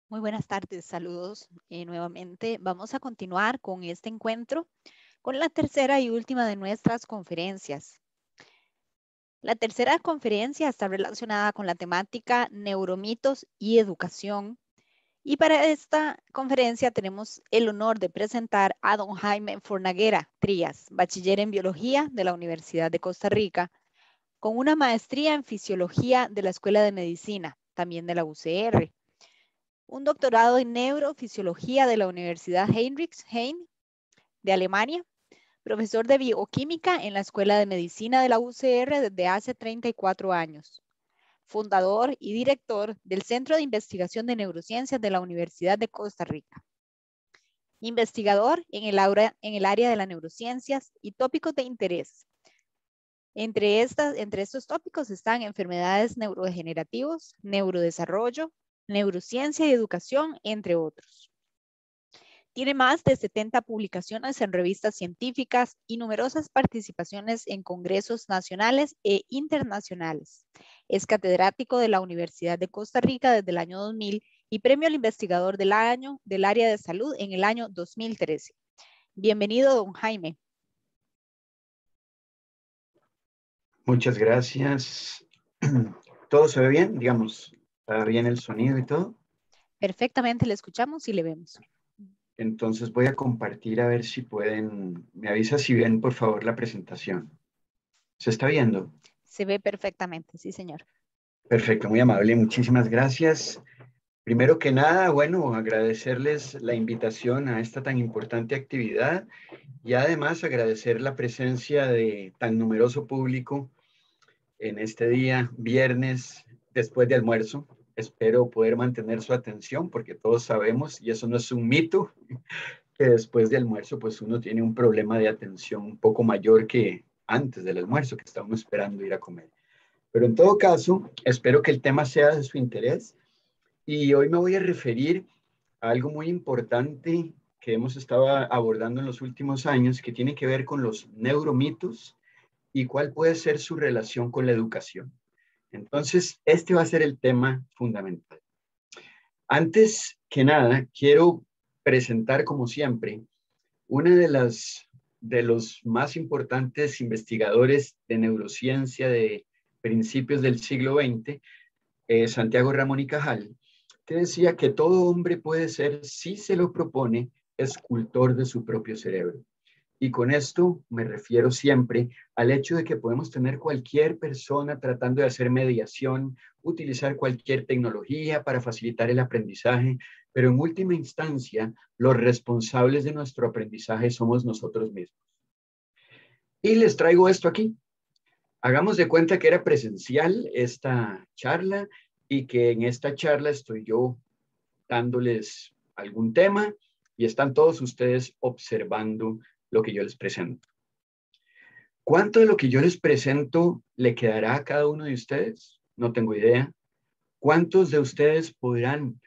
Muy buenas tardes, saludos nuevamente. Vamos a continuar con este encuentro con la tercera y última de nuestras conferencias. La tercera conferencia está relacionada con la temática neuromitos y educación. Y para esta conferencia tenemos el honor de presentar a don Jaime Fornaguera Trías, bachiller en biología de la Universidad de Costa Rica, con una maestría en fisiología de la Escuela de Medicina, también de la UCR. Un doctorado en neurofisiología de la Universidad Heinrich-Heine de Alemania, profesor de bioquímica en la Escuela de Medicina de la UCR desde hace 34 años, fundador y director del Centro de Investigación de Neurociencias de la Universidad de Costa Rica, investigador en el área de las neurociencias y tópicos de interés. Entre estos tópicos están enfermedades neurodegenerativas, neurodesarrollo, neurociencia y educación, entre otros. Tiene más de 70 publicaciones en revistas científicas y numerosas participaciones en congresos nacionales e internacionales. Es catedrático de la Universidad de Costa Rica desde el año 2000 y premio al investigador del año del área de salud en el año 2013. Bienvenido, don Jaime. Muchas gracias. ¿Todo se ve bien? Digamos, ¿está bien el sonido y todo? Perfectamente, le escuchamos y le vemos. Entonces voy a compartir a ver si pueden, me avisa si ven por favor la presentación. ¿Se está viendo? Se ve perfectamente, sí, señor. Perfecto, muy amable, muchísimas gracias. Primero que nada, bueno, agradecerles la invitación a esta tan importante actividad y además agradecer la presencia de tan numeroso público en este día, viernes, después de almuerzo. Espero poder mantener su atención porque todos sabemos, y eso no es un mito, que después de almuerzo pues uno tiene un problema de atención un poco mayor que antes del almuerzo, que estábamos esperando ir a comer. Pero en todo caso, espero que el tema sea de su interés y hoy me voy a referir a algo muy importante que hemos estado abordando en los últimos años, que tiene que ver con los neuromitos y cuál puede ser su relación con la educación. Entonces, este va a ser el tema fundamental. Antes que nada, quiero presentar, como siempre, una de los más importantes investigadores de neurociencia de principios del siglo XX, Santiago Ramón y Cajal, que decía que todo hombre puede ser, si se lo propone, escultor de su propio cerebro. Y con esto me refiero siempre al hecho de que podemos tener cualquier persona tratando de hacer mediación, utilizar cualquier tecnología para facilitar el aprendizaje, pero en última instancia, los responsables de nuestro aprendizaje somos nosotros mismos. Y les traigo esto aquí. Hagamos de cuenta que era presencial esta charla y que en esta charla estoy yo dándoles algún tema y están todos ustedes observando lo que yo les presento. ¿Cuánto de lo que yo les presento le quedará a cada uno de ustedes? No tengo idea. ¿Cuántos de ustedes podrán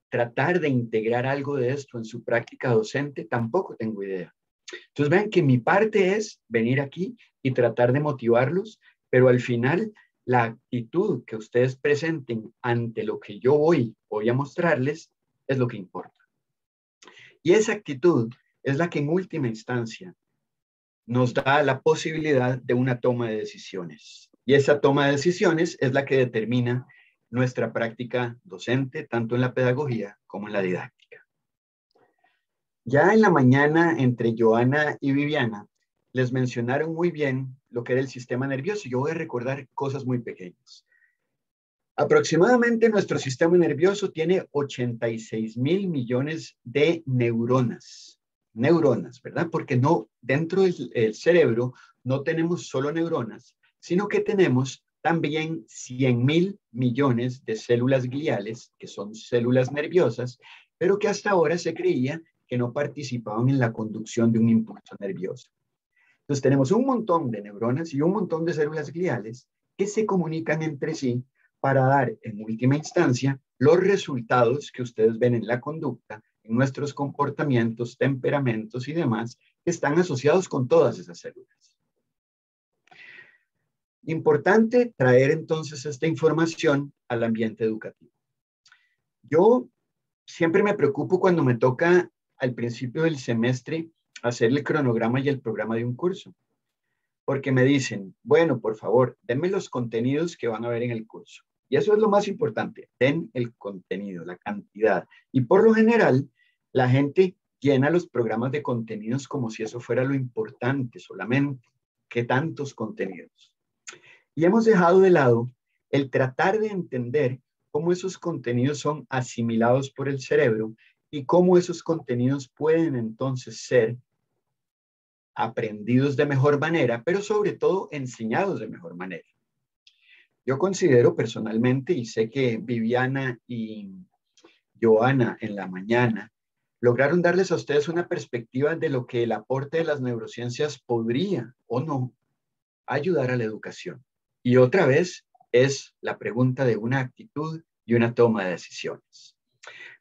tratar de integrar algo de esto en su práctica docente? Tampoco tengo idea. Entonces vean que mi parte es venir aquí y tratar de motivarlos, pero al final la actitud que ustedes presenten ante lo que yo voy a mostrarles es lo que importa. Y esa actitud es la que en última instancia nos da la posibilidad de una toma de decisiones. Y esa toma de decisiones es la que determina nuestra práctica docente, tanto en la pedagogía como en la didáctica. Ya en la mañana, entre Joana y Viviana, les mencionaron muy bien lo que era el sistema nervioso. Yo voy a recordar cosas muy pequeñas. Aproximadamente nuestro sistema nervioso tiene 86.000 millones de neuronas. Neuronas, ¿verdad? Porque no, dentro del cerebro no tenemos solo neuronas, sino que tenemos también 100.000 millones de células gliales, que son células nerviosas, pero que hasta ahora se creía que no participaban en la conducción de un impulso nervioso. Entonces tenemos un montón de neuronas y un montón de células gliales que se comunican entre sí para dar en última instancia los resultados que ustedes ven en la conducta, en nuestros comportamientos, temperamentos y demás, que están asociados con todas esas células. Importante traer entonces esta información al ambiente educativo. Yo siempre me preocupo cuando me toca al principio del semestre hacer el cronograma y el programa de un curso, porque me dicen, bueno, por favor, denme los contenidos que van a ver en el curso. Y eso es lo más importante, den el contenido, la cantidad. Y por lo general, la gente llena los programas de contenidos como si eso fuera lo importante solamente. ¿Qué tantos contenidos? Y hemos dejado de lado el tratar de entender cómo esos contenidos son asimilados por el cerebro y cómo esos contenidos pueden entonces ser aprendidos de mejor manera, pero sobre todo enseñados de mejor manera. Yo considero personalmente, y sé que Viviana y Joana en la mañana lograron darles a ustedes una perspectiva de lo que el aporte de las neurociencias podría o no ayudar a la educación. Y otra vez es la pregunta de una actitud y una toma de decisiones.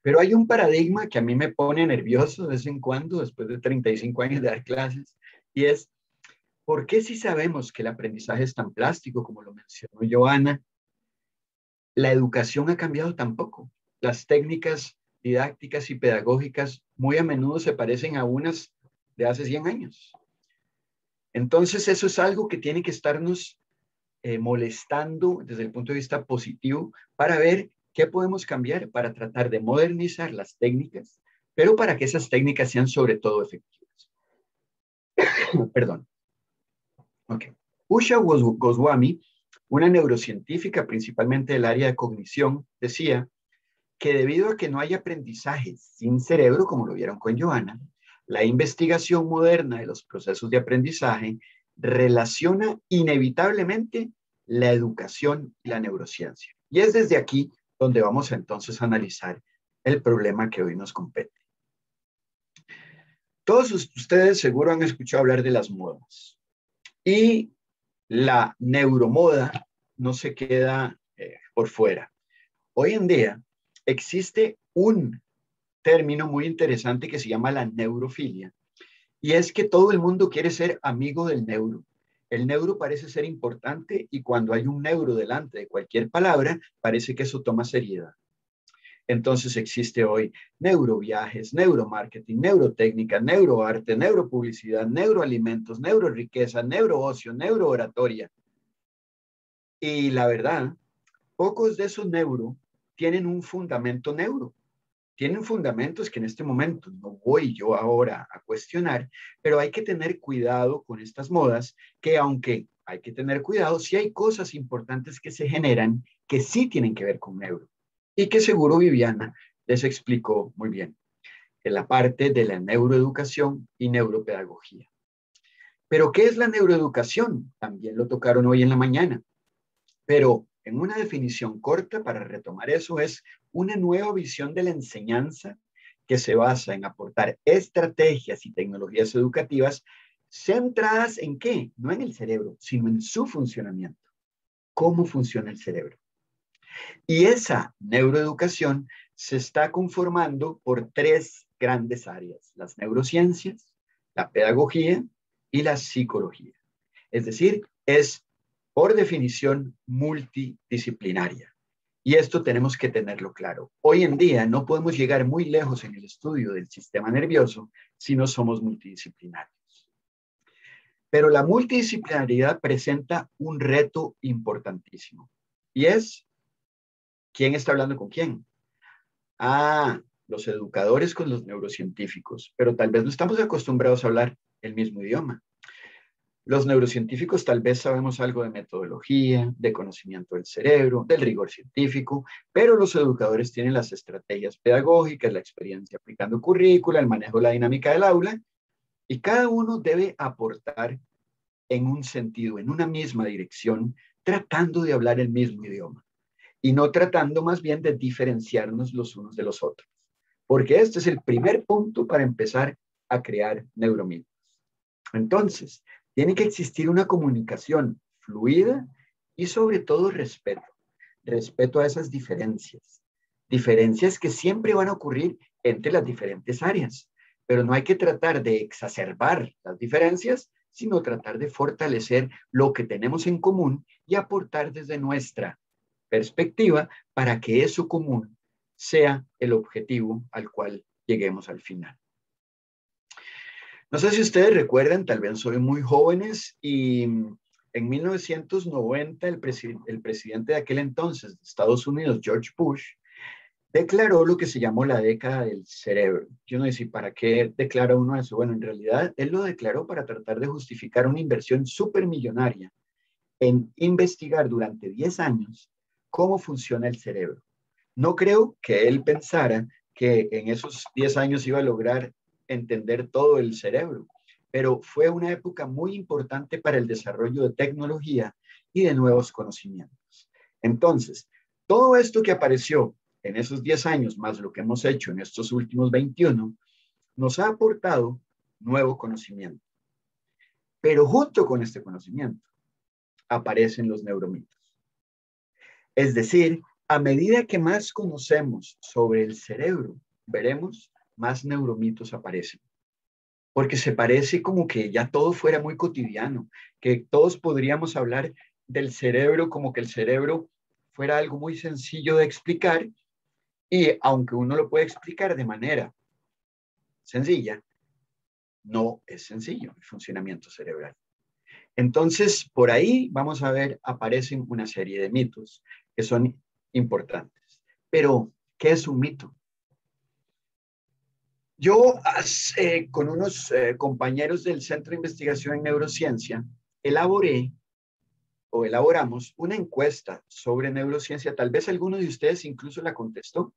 Pero hay un paradigma que a mí me pone nervioso de vez en cuando, después de 35 años de dar clases, y es, ¿por qué si sabemos que el aprendizaje es tan plástico, como lo mencionó Joana, la educación ha cambiado tan poco? Las técnicas didácticas y pedagógicas muy a menudo se parecen a unas de hace 100 años. Entonces, eso es algo que tiene que estarnos molestando desde el punto de vista positivo para ver qué podemos cambiar para tratar de modernizar las técnicas, pero para que esas técnicas sean sobre todo efectivas. Perdón. Okay. Usha Goswami, una neurocientífica principalmente del área de cognición, decía que debido a que no hay aprendizaje sin cerebro, como lo vieron con Joana, la investigación moderna de los procesos de aprendizaje relaciona inevitablemente la educación y la neurociencia. Y es desde aquí donde vamos entonces a analizar el problema que hoy nos compete. Todos ustedes seguro han escuchado hablar de las modas. Y la neuromoda no se queda por fuera. Hoy en día existe un término muy interesante que se llama la neurofilia. Y es que todo el mundo quiere ser amigo del neuro. El neuro parece ser importante y cuando hay un neuro delante de cualquier palabra, parece que eso toma seriedad. Entonces existe hoy neuroviajes, neuromarketing, neurotécnica, neuroarte, neuropublicidad, neuroalimentos, neuroriqueza, neuroocio, neurooratoria. Y la verdad, pocos de esos neuro tienen un fundamento neuro. Tienen fundamentos que en este momento no voy yo ahora a cuestionar, pero hay que tener cuidado con estas modas, que aunque hay que tener cuidado, sí hay cosas importantes que se generan que sí tienen que ver con neuro y que seguro Viviana les explicó muy bien, en la parte de la neuroeducación y neuropedagogía. Pero ¿qué es la neuroeducación? También lo tocaron hoy en la mañana, pero en una definición corta para retomar eso es una nueva visión de la enseñanza que se basa en aportar estrategias y tecnologías educativas centradas en qué, no en el cerebro, sino en su funcionamiento. ¿Cómo funciona el cerebro? Y esa neuroeducación se está conformando por tres grandes áreas: las neurociencias, la pedagogía y la psicología. Es decir, es por definición multidisciplinaria. Y esto tenemos que tenerlo claro. Hoy en día no podemos llegar muy lejos en el estudio del sistema nervioso si no somos multidisciplinarios. Pero la multidisciplinaridad presenta un reto importantísimo. Y es, ¿quién está hablando con quién? Los educadores con los neurocientíficos. Pero tal vez no estamos acostumbrados a hablar el mismo idioma. Los neurocientíficos tal vez sabemos algo de metodología, de conocimiento del cerebro, del rigor científico, pero los educadores tienen las estrategias pedagógicas, la experiencia aplicando currícula, el manejo de la dinámica del aula, y cada uno debe aportar en un sentido, en una misma dirección, tratando de hablar el mismo idioma y no tratando más bien de diferenciarnos los unos de los otros, porque este es el primer punto para empezar a crear neuromitos. Entonces, tiene que existir una comunicación fluida y sobre todo respeto. Respeto a esas diferencias. Diferencias que siempre van a ocurrir entre las diferentes áreas. Pero no hay que tratar de exacerbar las diferencias, sino tratar de fortalecer lo que tenemos en común y aportar desde nuestra perspectiva para que eso común sea el objetivo al cual lleguemos al final. No sé si ustedes recuerdan, tal vez soy muy jóvenes, y en 1990 el presidente de aquel entonces de Estados Unidos, George Bush, declaró lo que se llamó la década del cerebro. Yo no sé, ¿para qué declara uno eso? Bueno, en realidad él lo declaró para tratar de justificar una inversión supermillonaria en investigar durante 10 años cómo funciona el cerebro. No creo que él pensara que en esos 10 años iba a lograr entender todo el cerebro, pero fue una época muy importante para el desarrollo de tecnología y de nuevos conocimientos. Entonces, todo esto que apareció en esos 10 años, más lo que hemos hecho en estos últimos 21, nos ha aportado nuevo conocimiento. Pero junto con este conocimiento aparecen los neuromitos. Es decir, a medida que más conocemos sobre el cerebro, veremos más neuromitos aparecen. Porque se parece como que ya todo fuera muy cotidiano, que todos podríamos hablar del cerebro como que el cerebro fuera algo muy sencillo de explicar, y aunque uno lo puede explicar de manera sencilla, no es sencillo el funcionamiento cerebral. Entonces, por ahí vamos a ver, aparecen una serie de mitos que son importantes. Pero, ¿qué es un mito? Yo, con unos compañeros del Centro de Investigación en Neurociencia, elaboramos una encuesta sobre neurociencia. Tal vez alguno de ustedes incluso la contestó,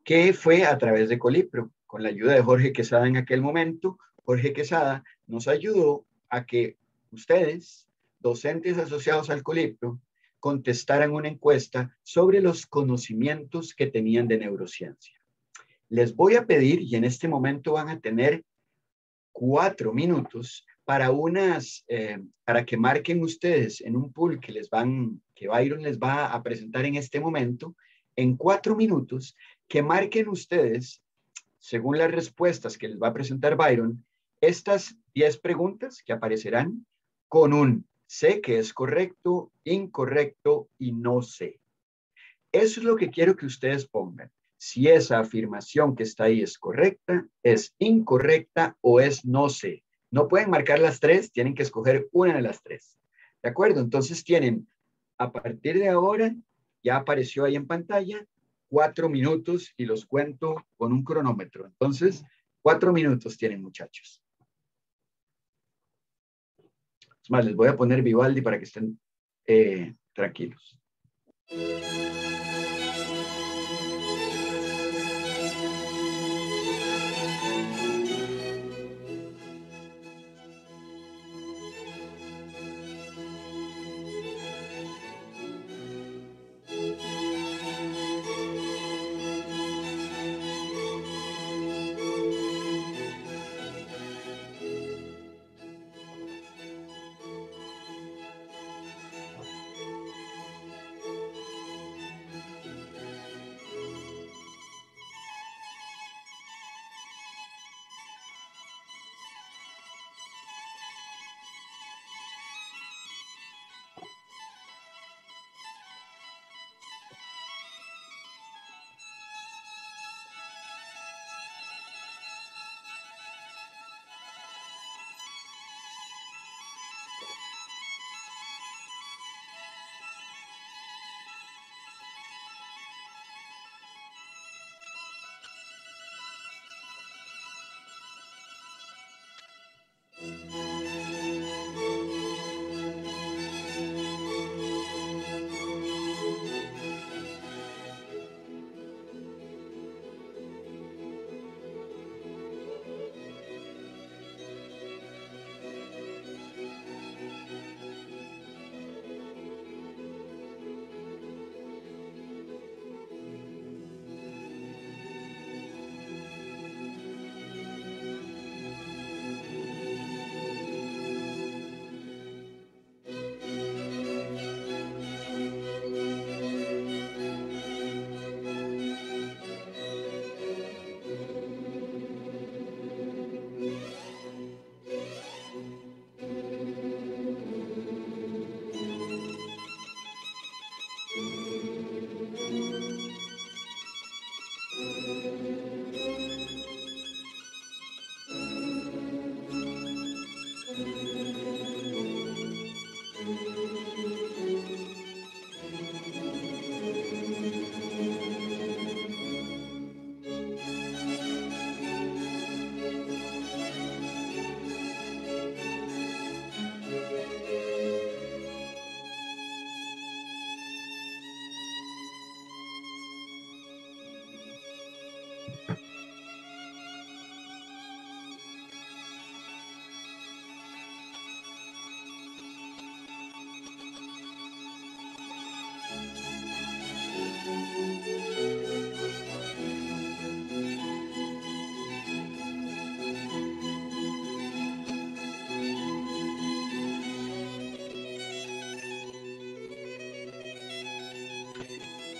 que fue a través de Colipro, con la ayuda de Jorge Quesada en aquel momento. Jorge Quesada nos ayudó a que ustedes, docentes asociados al Colipro, contestaran una encuesta sobre los conocimientos que tenían de neurociencia. Les voy a pedir, y en este momento van a tener 4 minutos para que marquen ustedes en un pool que Byron les va a presentar en este momento, en 4 minutos, que marquen ustedes, según las respuestas que les va a presentar Byron, estas 10 preguntas que aparecerán con un sé que es correcto, incorrecto y no sé. Eso es lo que quiero que ustedes pongan. Si esa afirmación que está ahí es correcta, es incorrecta o es no sé. No pueden marcar las 3, tienen que escoger una de las 3. ¿De acuerdo? Entonces tienen, a partir de ahora, ya apareció ahí en pantalla, 4 minutos, y los cuento con un cronómetro. Entonces, 4 minutos tienen, muchachos. Es más, les voy a poner Vivaldi para que estén tranquilos.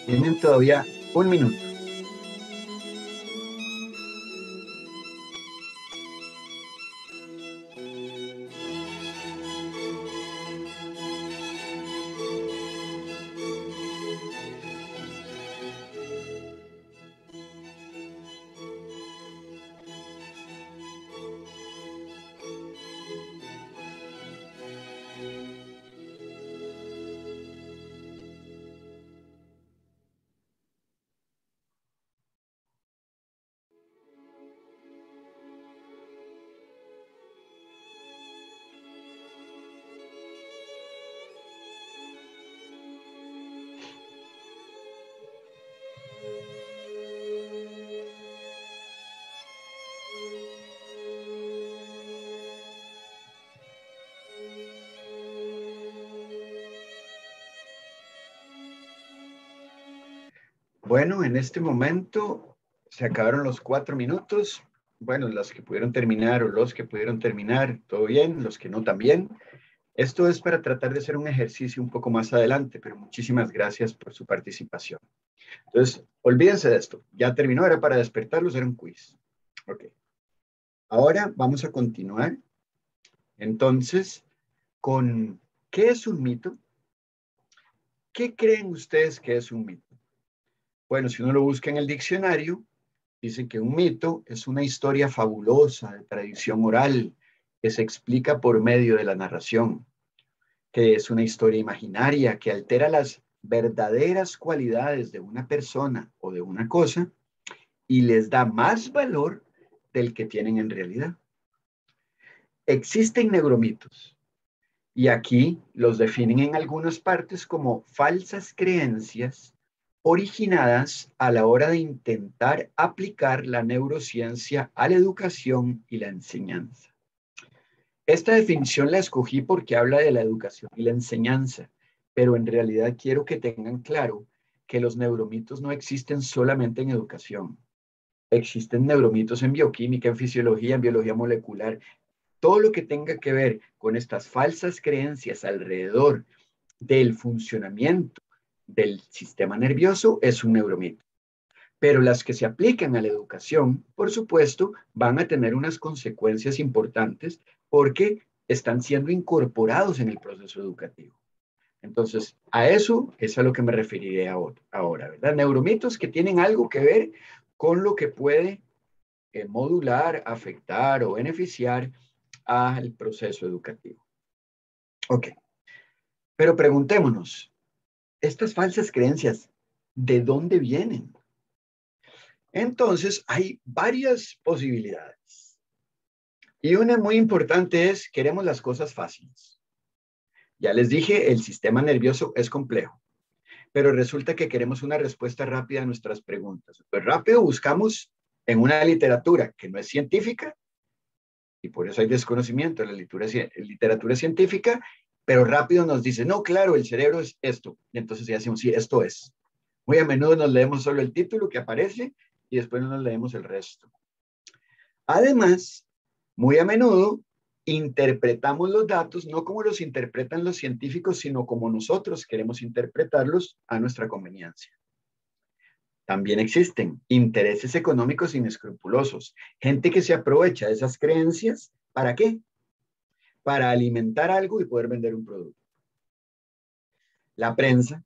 Tienen todavía un minuto. Bueno, en este momento se acabaron los 4 minutos. Bueno, las que pudieron terminar o los que pudieron terminar, todo bien, los que no también. Esto es para tratar de hacer un ejercicio un poco más adelante, pero muchísimas gracias por su participación. Entonces, olvídense de esto. Ya terminó, era para despertarlos, era un quiz. Ok. Ahora vamos a continuar. Entonces, con ¿qué es un mito? ¿Qué creen ustedes que es un mito? Bueno, si uno lo busca en el diccionario, dice que un mito es una historia fabulosa de tradición oral que se explica por medio de la narración, que es una historia imaginaria que altera las verdaderas cualidades de una persona o de una cosa y les da más valor del que tienen en realidad. Existen neuromitos y aquí los definen en algunas partes como falsas creencias originadas a la hora de intentar aplicar la neurociencia a la educación y la enseñanza. Esta definición la escogí porque habla de la educación y la enseñanza, pero en realidad quiero que tengan claro que los neuromitos no existen solamente en educación. Existen neuromitos en bioquímica, en fisiología, en biología molecular. Todo lo que tenga que ver con estas falsas creencias alrededor del funcionamiento del sistema nervioso es un neuromito. Pero las que se aplican a la educación, por supuesto, van a tener unas consecuencias importantes porque están siendo incorporados en el proceso educativo. Entonces, a eso es a lo que me referiré ahora, ¿verdad? Neuromitos que tienen algo que ver con lo que puede modular, afectar o beneficiar al proceso educativo. Ok, pero preguntémonos, estas falsas creencias, ¿de dónde vienen? Entonces, hay varias posibilidades. Y una muy importante es, queremos las cosas fáciles. Ya les dije, el sistema nervioso es complejo, pero resulta que queremos una respuesta rápida a nuestras preguntas. Pues rápido buscamos en una literatura que no es científica, y por eso hay desconocimiento en la literatura científica, pero rápido nos dice, no, claro, el cerebro es esto. Y entonces ya decimos, sí, esto es. Muy a menudo nos leemos solo el título que aparece y después no nos leemos el resto. Además, muy a menudo interpretamos los datos no como los interpretan los científicos, sino como nosotros queremos interpretarlos a nuestra conveniencia. También existen intereses económicos inescrupulosos, gente que se aprovecha de esas creencias. ¿Para qué? Para alimentar algo y poder vender un producto. La prensa,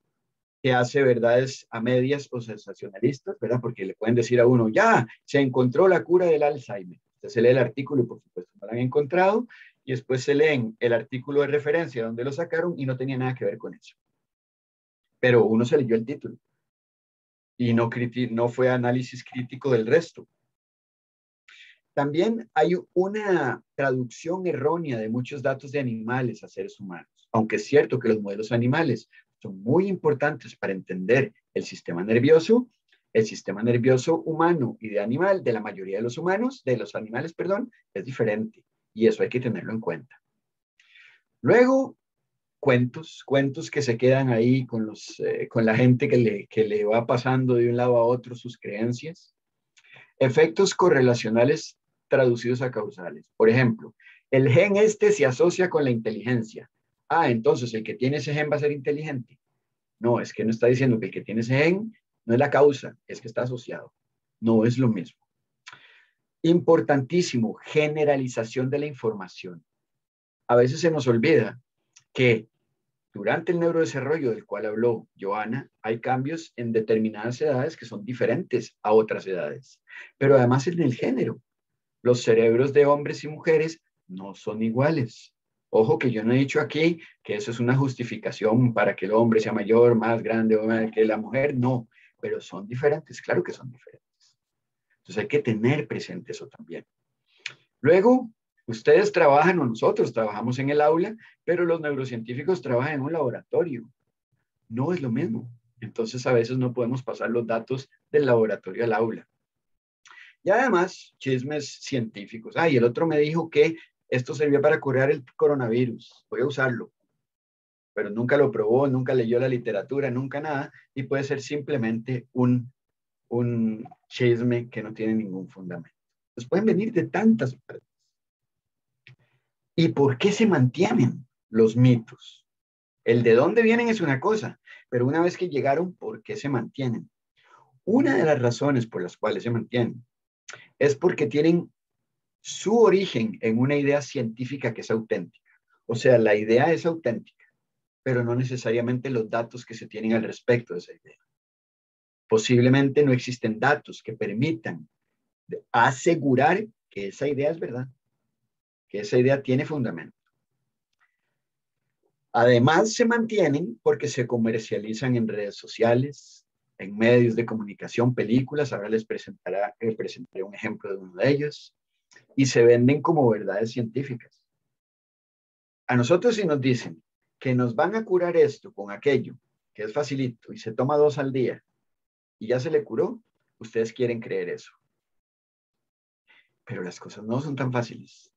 que hace verdades a medias o sensacionalistas, ¿verdad? Porque le pueden decir a uno, ya, se encontró la cura del Alzheimer. Usted se lee el artículo y por supuesto no lo han encontrado, y después se leen el artículo de referencia donde lo sacaron y no tenía nada que ver con eso. Pero uno se leyó el título y no fue análisis crítico del resto. También hay una traducción errónea de muchos datos de animales a seres humanos, aunque es cierto que los modelos animales son muy importantes para entender el sistema nervioso humano y de la mayoría de los humanos, de los animales, perdón, es diferente y eso hay que tenerlo en cuenta. Luego, cuentos que se quedan ahí con la gente que le va pasando de un lado a otro sus creencias. Efectos correlacionales traducidos a causales. Por ejemplo, el gen este se asocia con la inteligencia. Ah, entonces el que tiene ese gen va a ser inteligente. No, es que no está diciendo que el que tiene ese gen no es la causa, es que está asociado. No es lo mismo. Importantísimo, generalización de la información. A veces se nos olvida que durante el neurodesarrollo del cual habló Joana, hay cambios en determinadas edades que son diferentes a otras edades, pero además en el género. Los cerebros de hombres y mujeres no son iguales. Ojo que yo no he dicho aquí que eso es una justificación para que el hombre sea mayor, más grande que la mujer, no, pero son diferentes, claro que son diferentes. Entonces hay que tener presente eso también. Luego, ustedes trabajan o nosotros trabajamos en el aula, pero los neurocientíficos trabajan en un laboratorio. No es lo mismo. Entonces a veces no podemos pasar los datos del laboratorio al aula. Y además, chismes científicos. Ah, y el otro me dijo que esto servía para curar el coronavirus. Voy a usarlo. Pero nunca lo probó, nunca leyó la literatura, nunca nada. Y puede ser simplemente un chisme que no tiene ningún fundamento. Pues pueden venir de tantas partes. ¿Y por qué se mantienen los mitos? El de dónde vienen es una cosa, pero una vez que llegaron, ¿por qué se mantienen? Una de las razones por las cuales se mantienen es porque tienen su origen en una idea científica que es auténtica. O sea, la idea es auténtica, pero no necesariamente los datos que se tienen al respecto de esa idea. Posiblemente no existen datos que permitan asegurar que esa idea es verdad, que esa idea tiene fundamento. Además, se mantienen porque se comercializan en redes sociales, en medios de comunicación, películas. Ahora les presentaré un ejemplo de uno de ellos. Y se venden como verdades científicas. A nosotros si nos dicen que nos van a curar esto con aquello, que es facilito, y se toma 2 al día, y ya se le curó, ustedes quieren creer eso. Pero las cosas no son tan fáciles.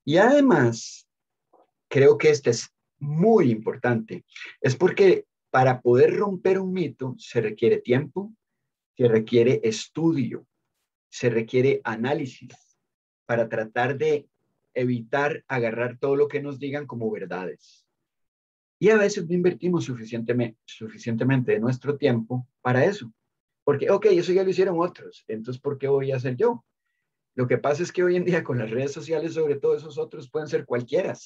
Y además, creo que este es muy importante. Es porque para poder romper un mito se requiere tiempo, se requiere estudio, se requiere análisis para tratar de evitar agarrar todo lo que nos digan como verdades. Y a veces no invertimos suficientemente de nuestro tiempo para eso. Porque, ok, eso ya lo hicieron otros, entonces ¿por qué voy a hacer yo? Lo que pasa es que hoy en día con las redes sociales, sobre todo esos otros pueden ser cualquiera,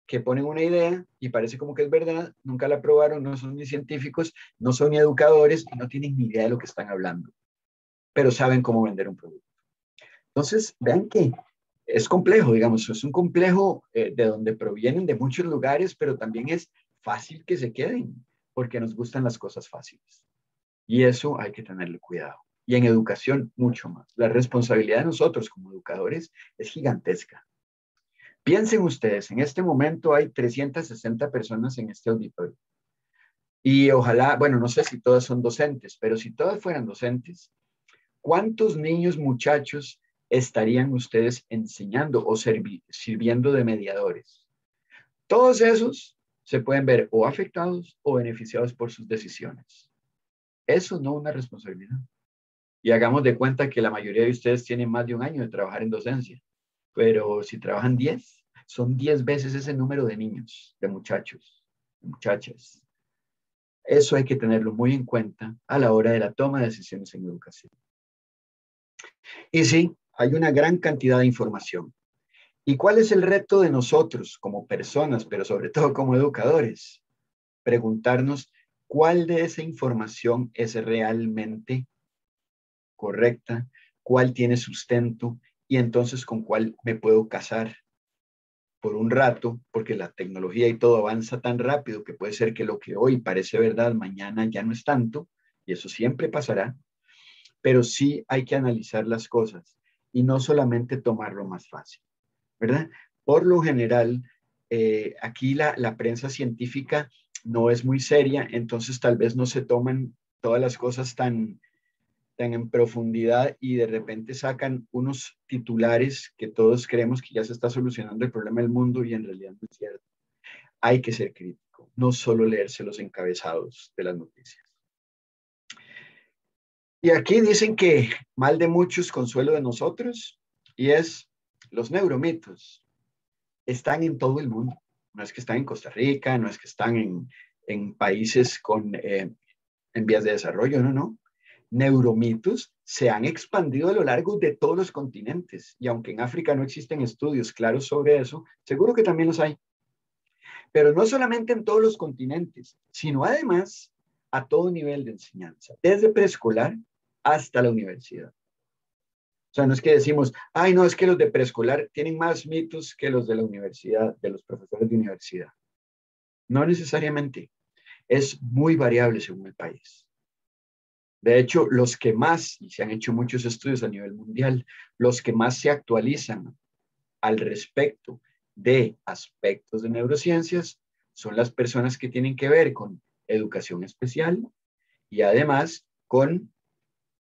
que ponen una idea y parece como que es verdad, nunca la probaron, no son ni científicos, no son ni educadores y no tienen ni idea de lo que están hablando, pero saben cómo vender un producto. Entonces, vean que es complejo, digamos, es un complejo de donde provienen de muchos lugares, pero también es fácil que se queden, porque nos gustan las cosas fáciles. Y eso hay que tenerle cuidado. Y en educación, mucho más. La responsabilidad de nosotros como educadores es gigantesca. Piensen ustedes, en este momento hay 360 personas en este auditorio. Y ojalá, bueno, no sé si todas son docentes, pero si todas fueran docentes, ¿cuántos niños, muchachos estarían ustedes enseñando o sirviendo de mediadores? Todos esos se pueden ver o afectados o beneficiados por sus decisiones. Eso no es una responsabilidad. Y hagamos de cuenta que la mayoría de ustedes tienen más de un año de trabajar en docencia, pero si trabajan 10, son 10 veces ese número de niños, de muchachos, de muchachas. Eso hay que tenerlo muy en cuenta a la hora de la toma de decisiones en educación. Y sí, hay una gran cantidad de información. ¿Y cuál es el reto de nosotros como personas, pero sobre todo como educadores? Preguntarnos cuál de esa información es realmente correcta, cuál tiene sustento y entonces con cuál me puedo casar por un rato, porque la tecnología y todo avanza tan rápido que puede ser que lo que hoy parece verdad, mañana ya no es tanto, y eso siempre pasará, pero sí hay que analizar las cosas y no solamente tomar lo más fácil, ¿verdad? Por lo general, aquí la prensa científica no es muy seria, entonces tal vez no se toman todas las cosas tan en profundidad y de repente sacan unos titulares que todos creemos que ya se está solucionando el problema del mundo y en realidad no es cierto. Hay que ser crítico, no solo leerse los encabezados de las noticias. Y aquí dicen que mal de muchos, consuelo de nosotros, y es los neuromitos están en todo el mundo. No es que están en Costa Rica, no es que están en países en vías de desarrollo, no. Neuromitos se han expandido a lo largo de todos los continentes. Y aunque en África no existen estudios claros sobre eso, seguro que también los hay. Pero no solamente en todos los continentes, sino además a todo nivel de enseñanza, desde preescolar hasta la universidad. O sea, no es que decimos, ay, no, es que los de preescolar tienen más mitos que los de la universidad, de los profesores de universidad. No necesariamente. Es muy variable según el país. De hecho, los que más, y se han hecho muchos estudios a nivel mundial, los que más se actualizan al respecto de aspectos de neurociencias son las personas que tienen que ver con educación especial y además con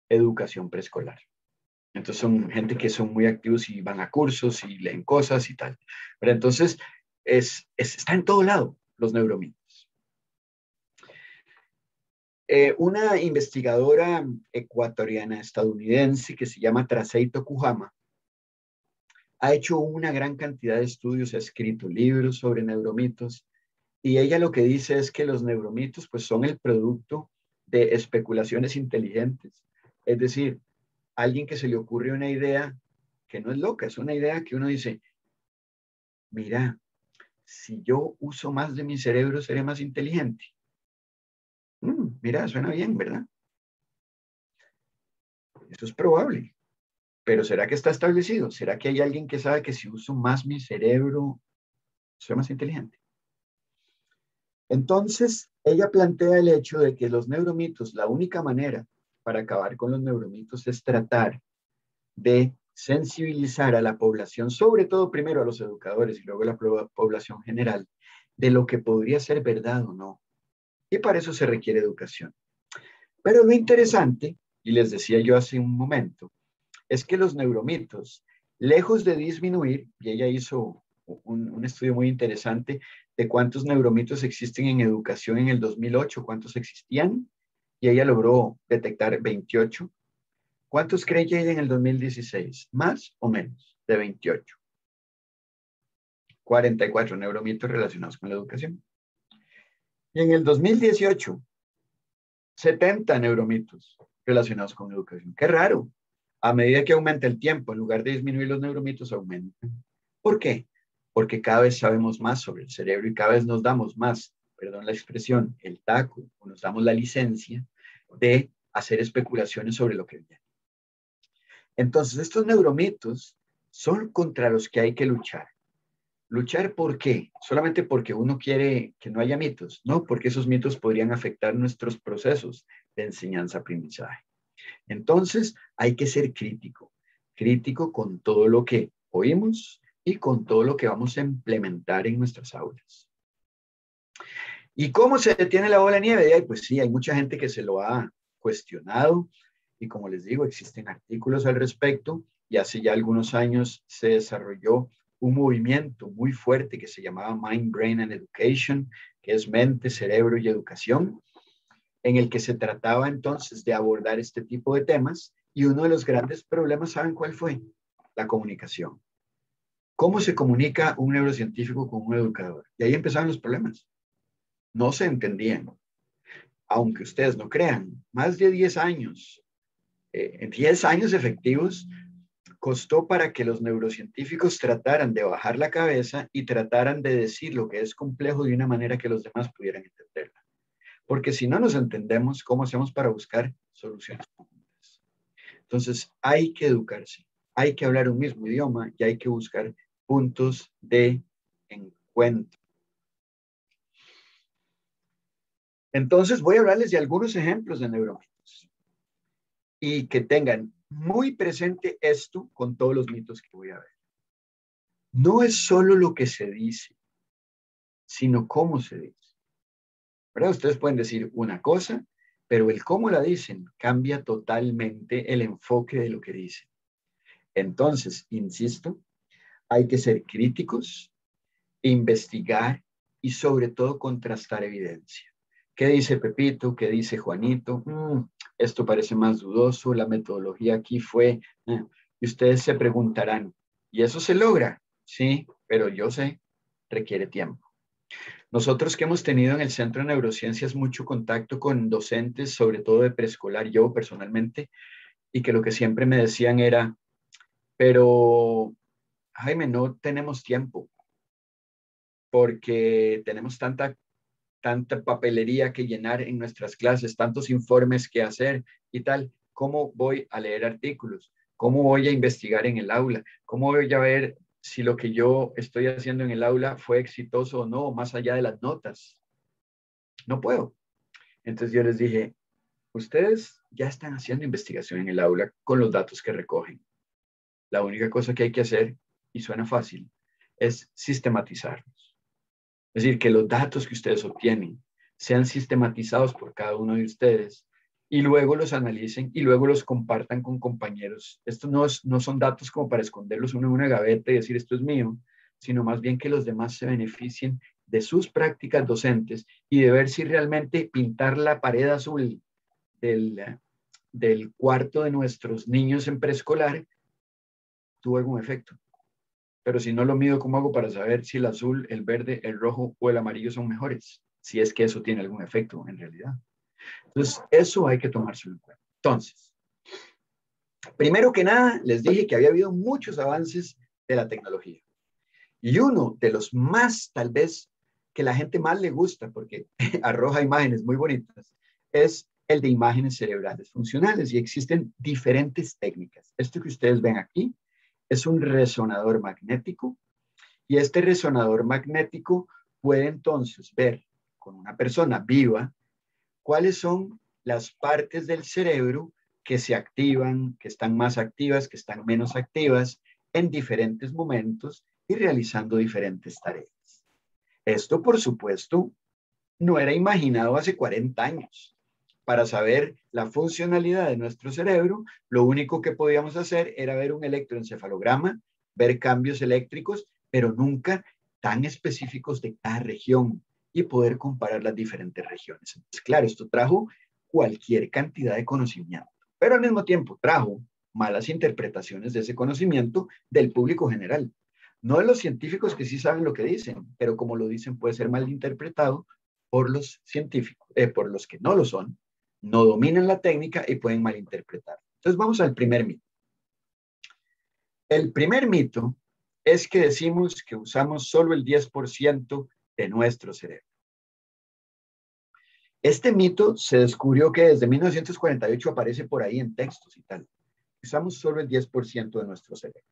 educación preescolar. Entonces son gente que son muy activos y van a cursos y leen cosas y tal. Pero entonces está en todo lado los neuromitos. Una investigadora ecuatoriana estadounidense que se llama Tracey Tokuhama ha hecho una gran cantidad de estudios, ha escrito libros sobre neuromitos y ella lo que dice es que los neuromitos pues son el producto de especulaciones inteligentes. Es decir, alguien que se le ocurre una idea que no es loca, es una idea que uno dice, mira, si yo uso más de mi cerebro seré más inteligente. Mira, suena bien, ¿verdad? Eso es probable. Pero ¿será que está establecido? ¿Será que hay alguien que sabe que si uso más mi cerebro, soy más inteligente? Entonces, ella plantea el hecho de que los neuromitos, la única manera para acabar con los neuromitos es tratar de sensibilizar a la población, sobre todo primero a los educadores y luego a la población general, de lo que podría ser verdad o no. Y para eso se requiere educación. Pero lo interesante, y les decía yo hace un momento, es que los neuromitos, lejos de disminuir, y ella hizo un estudio muy interesante de cuántos neuromitos existen en educación en el 2008, cuántos existían, y ella logró detectar 28. ¿Cuántos cree ella en el 2016? ¿Más o menos de 28? 44 neuromitos relacionados con la educación. Y en el 2018, 70 neuromitos relacionados con educación. Qué raro. A medida que aumenta el tiempo, en lugar de disminuir los neuromitos, aumentan. ¿Por qué? Porque cada vez sabemos más sobre el cerebro y cada vez nos damos más, perdón la expresión, el taco, o nos damos la licencia de hacer especulaciones sobre lo que viene. Entonces, estos neuromitos son contra los que hay que luchar. ¿Luchar por qué? Solamente porque uno quiere que no haya mitos, no, porque esos mitos podrían afectar nuestros procesos de enseñanza-aprendizaje. Entonces, hay que ser crítico con todo lo que oímos y con todo lo que vamos a implementar en nuestras aulas. ¿Y cómo se detiene la bola de nieve? Pues sí, hay mucha gente que se lo ha cuestionado y como les digo, existen artículos al respecto y hace ya algunos años se desarrolló un movimiento muy fuerte que se llamaba Mind, Brain and Education, que es mente, cerebro y educación, en el que se trataba entonces de abordar este tipo de temas y uno de los grandes problemas, ¿saben cuál fue? La comunicación. ¿Cómo se comunica un neurocientífico con un educador? Y ahí empezaron los problemas. No se entendían. Aunque ustedes no crean, más de 10 años, 10 años efectivos, costó para que los neurocientíficos trataran de bajar la cabeza y trataran de decir lo que es complejo de una manera que los demás pudieran entenderla. Porque si no nos entendemos, ¿cómo hacemos para buscar soluciones conjuntas? Entonces, hay que educarse, hay que hablar un mismo idioma y hay que buscar puntos de encuentro. Entonces, voy a hablarles de algunos ejemplos de neuromitos y que tengan muy presente esto con todos los mitos que voy a ver. No es solo lo que se dice, sino cómo se dice. ¿Verdad? Ustedes pueden decir una cosa, pero el cómo la dicen cambia totalmente el enfoque de lo que dicen. Entonces, insisto, hay que ser críticos, investigar y sobre todo contrastar evidencia. ¿Qué dice Pepito? ¿Qué dice Juanito? Esto parece más dudoso, la metodología aquí fue... Y ustedes se preguntarán, ¿y eso se logra? Sí, pero yo sé, requiere tiempo. Nosotros que hemos tenido en el Centro de Neurociencias mucho contacto con docentes, sobre todo de preescolar, yo personalmente, y que lo que siempre me decían era, pero Jaime, no tenemos tiempo porque tenemos tanta papelería que llenar en nuestras clases, tantos informes que hacer y tal. ¿Cómo voy a leer artículos? ¿Cómo voy a investigar en el aula? ¿Cómo voy a ver si lo que yo estoy haciendo en el aula fue exitoso o no, más allá de las notas? No puedo. Entonces yo les dije, ustedes ya están haciendo investigación en el aula con los datos que recogen. La única cosa que hay que hacer, y suena fácil, es sistematizarlos. Es decir, que los datos que ustedes obtienen sean sistematizados por cada uno de ustedes y luego los analicen y luego los compartan con compañeros. Estos no son datos como para esconderlos uno en una gaveta y decir esto es mío, sino más bien que los demás se beneficien de sus prácticas docentes y de ver si realmente pintar la pared azul del cuarto de nuestros niños en preescolar tuvo algún efecto. Pero si no lo mido, ¿cómo hago para saber si el azul, el verde, el rojo o el amarillo son mejores? Si es que eso tiene algún efecto en realidad. Entonces, eso hay que tomárselo en cuenta. Entonces, primero que nada, les dije que había habido muchos avances de la tecnología. Y uno de los más, tal vez, que la gente más le gusta, porque arroja imágenes muy bonitas, es el de imágenes cerebrales funcionales. Y existen diferentes técnicas. Esto que ustedes ven aquí es un resonador magnético. Y este resonador magnético puede entonces ver con una persona viva cuáles son las partes del cerebro que se activan, que están más activas, que están menos activas en diferentes momentos y realizando diferentes tareas. Esto, por supuesto, no era imaginado hace 40 años. Para saber la funcionalidad de nuestro cerebro, lo único que podíamos hacer era ver un electroencefalograma, ver cambios eléctricos, pero nunca tan específicos de cada región y poder comparar las diferentes regiones. Entonces, claro, esto trajo cualquier cantidad de conocimiento, pero al mismo tiempo trajo malas interpretaciones de ese conocimiento del público general. No de los científicos que sí saben lo que dicen, pero como lo dicen puede ser mal interpretado por los científicos, por los que no lo son, no dominan la técnica y pueden malinterpretar. Entonces vamos al primer mito. El primer mito es que decimos que usamos solo el 10% de nuestro cerebro. Este mito se descubrió que desde 1948 aparece por ahí en textos y tal. Usamos solo el 10% de nuestro cerebro.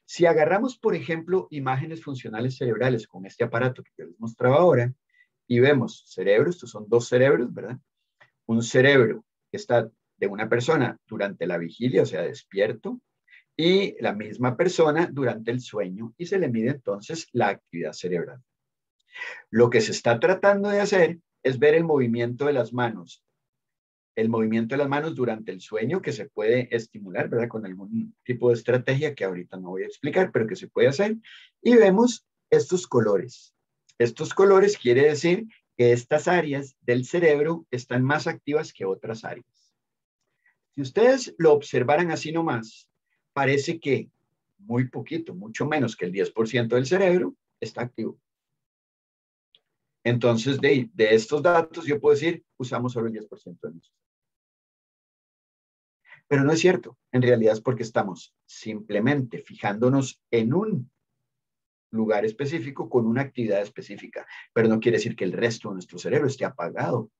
Si agarramos, por ejemplo, imágenes funcionales cerebrales con este aparato que yo les mostraba ahora y vemos cerebros, estos son dos cerebros, ¿verdad? Un cerebro que está de una persona durante la vigilia, o sea, despierto, y la misma persona durante el sueño, y se le mide entonces la actividad cerebral. Lo que se está tratando de hacer es ver el movimiento de las manos durante el sueño, que se puede estimular, ¿verdad? Con algún tipo de estrategia que ahorita no voy a explicar, pero que se puede hacer. Y vemos estos colores. Estos colores quiere decir que estas áreas del cerebro están más activas que otras áreas. Si ustedes lo observaran así nomás, parece que muy poquito, mucho menos que el 10% del cerebro está activo. Entonces, de estos datos, yo puedo decir, usamos solo el 10% de nuestro. Pero no es cierto. En realidad es porque estamos simplemente fijándonos en un lugar específico con una actividad específica. Pero no quiere decir que el resto de nuestro cerebro esté apagado,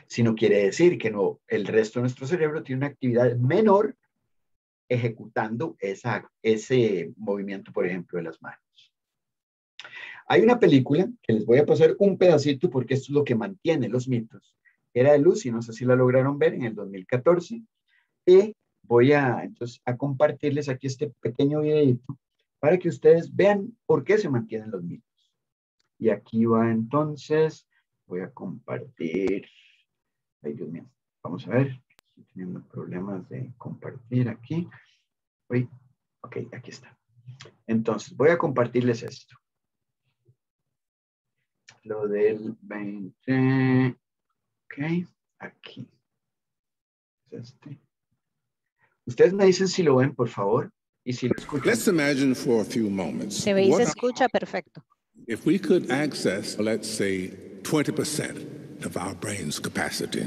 sino quiere decir que no, el resto de nuestro cerebro tiene una actividad menor ejecutando ese movimiento, por ejemplo, de las manos. Hay una película que les voy a pasar un pedacito porque esto es lo que mantiene los mitos. Era de Lucy, no sé si la lograron ver en el 2014. Y voy entonces a compartirles aquí este pequeño videito para que ustedes vean por qué se mantienen los mitos. Y aquí va entonces, voy a compartir. Ay, Dios mío, vamos a ver. Estoy teniendo problemas de compartir aquí. Uy, ok, aquí está. Entonces, voy a compartirles esto. Lo del 20. Ok, aquí. Ustedes me dicen si lo ven, por favor, y si lo escuchan. Let's imagine for a few moments. Se ve y se escucha perfecto. If we could access, let's say, 20% of our brain's capacity,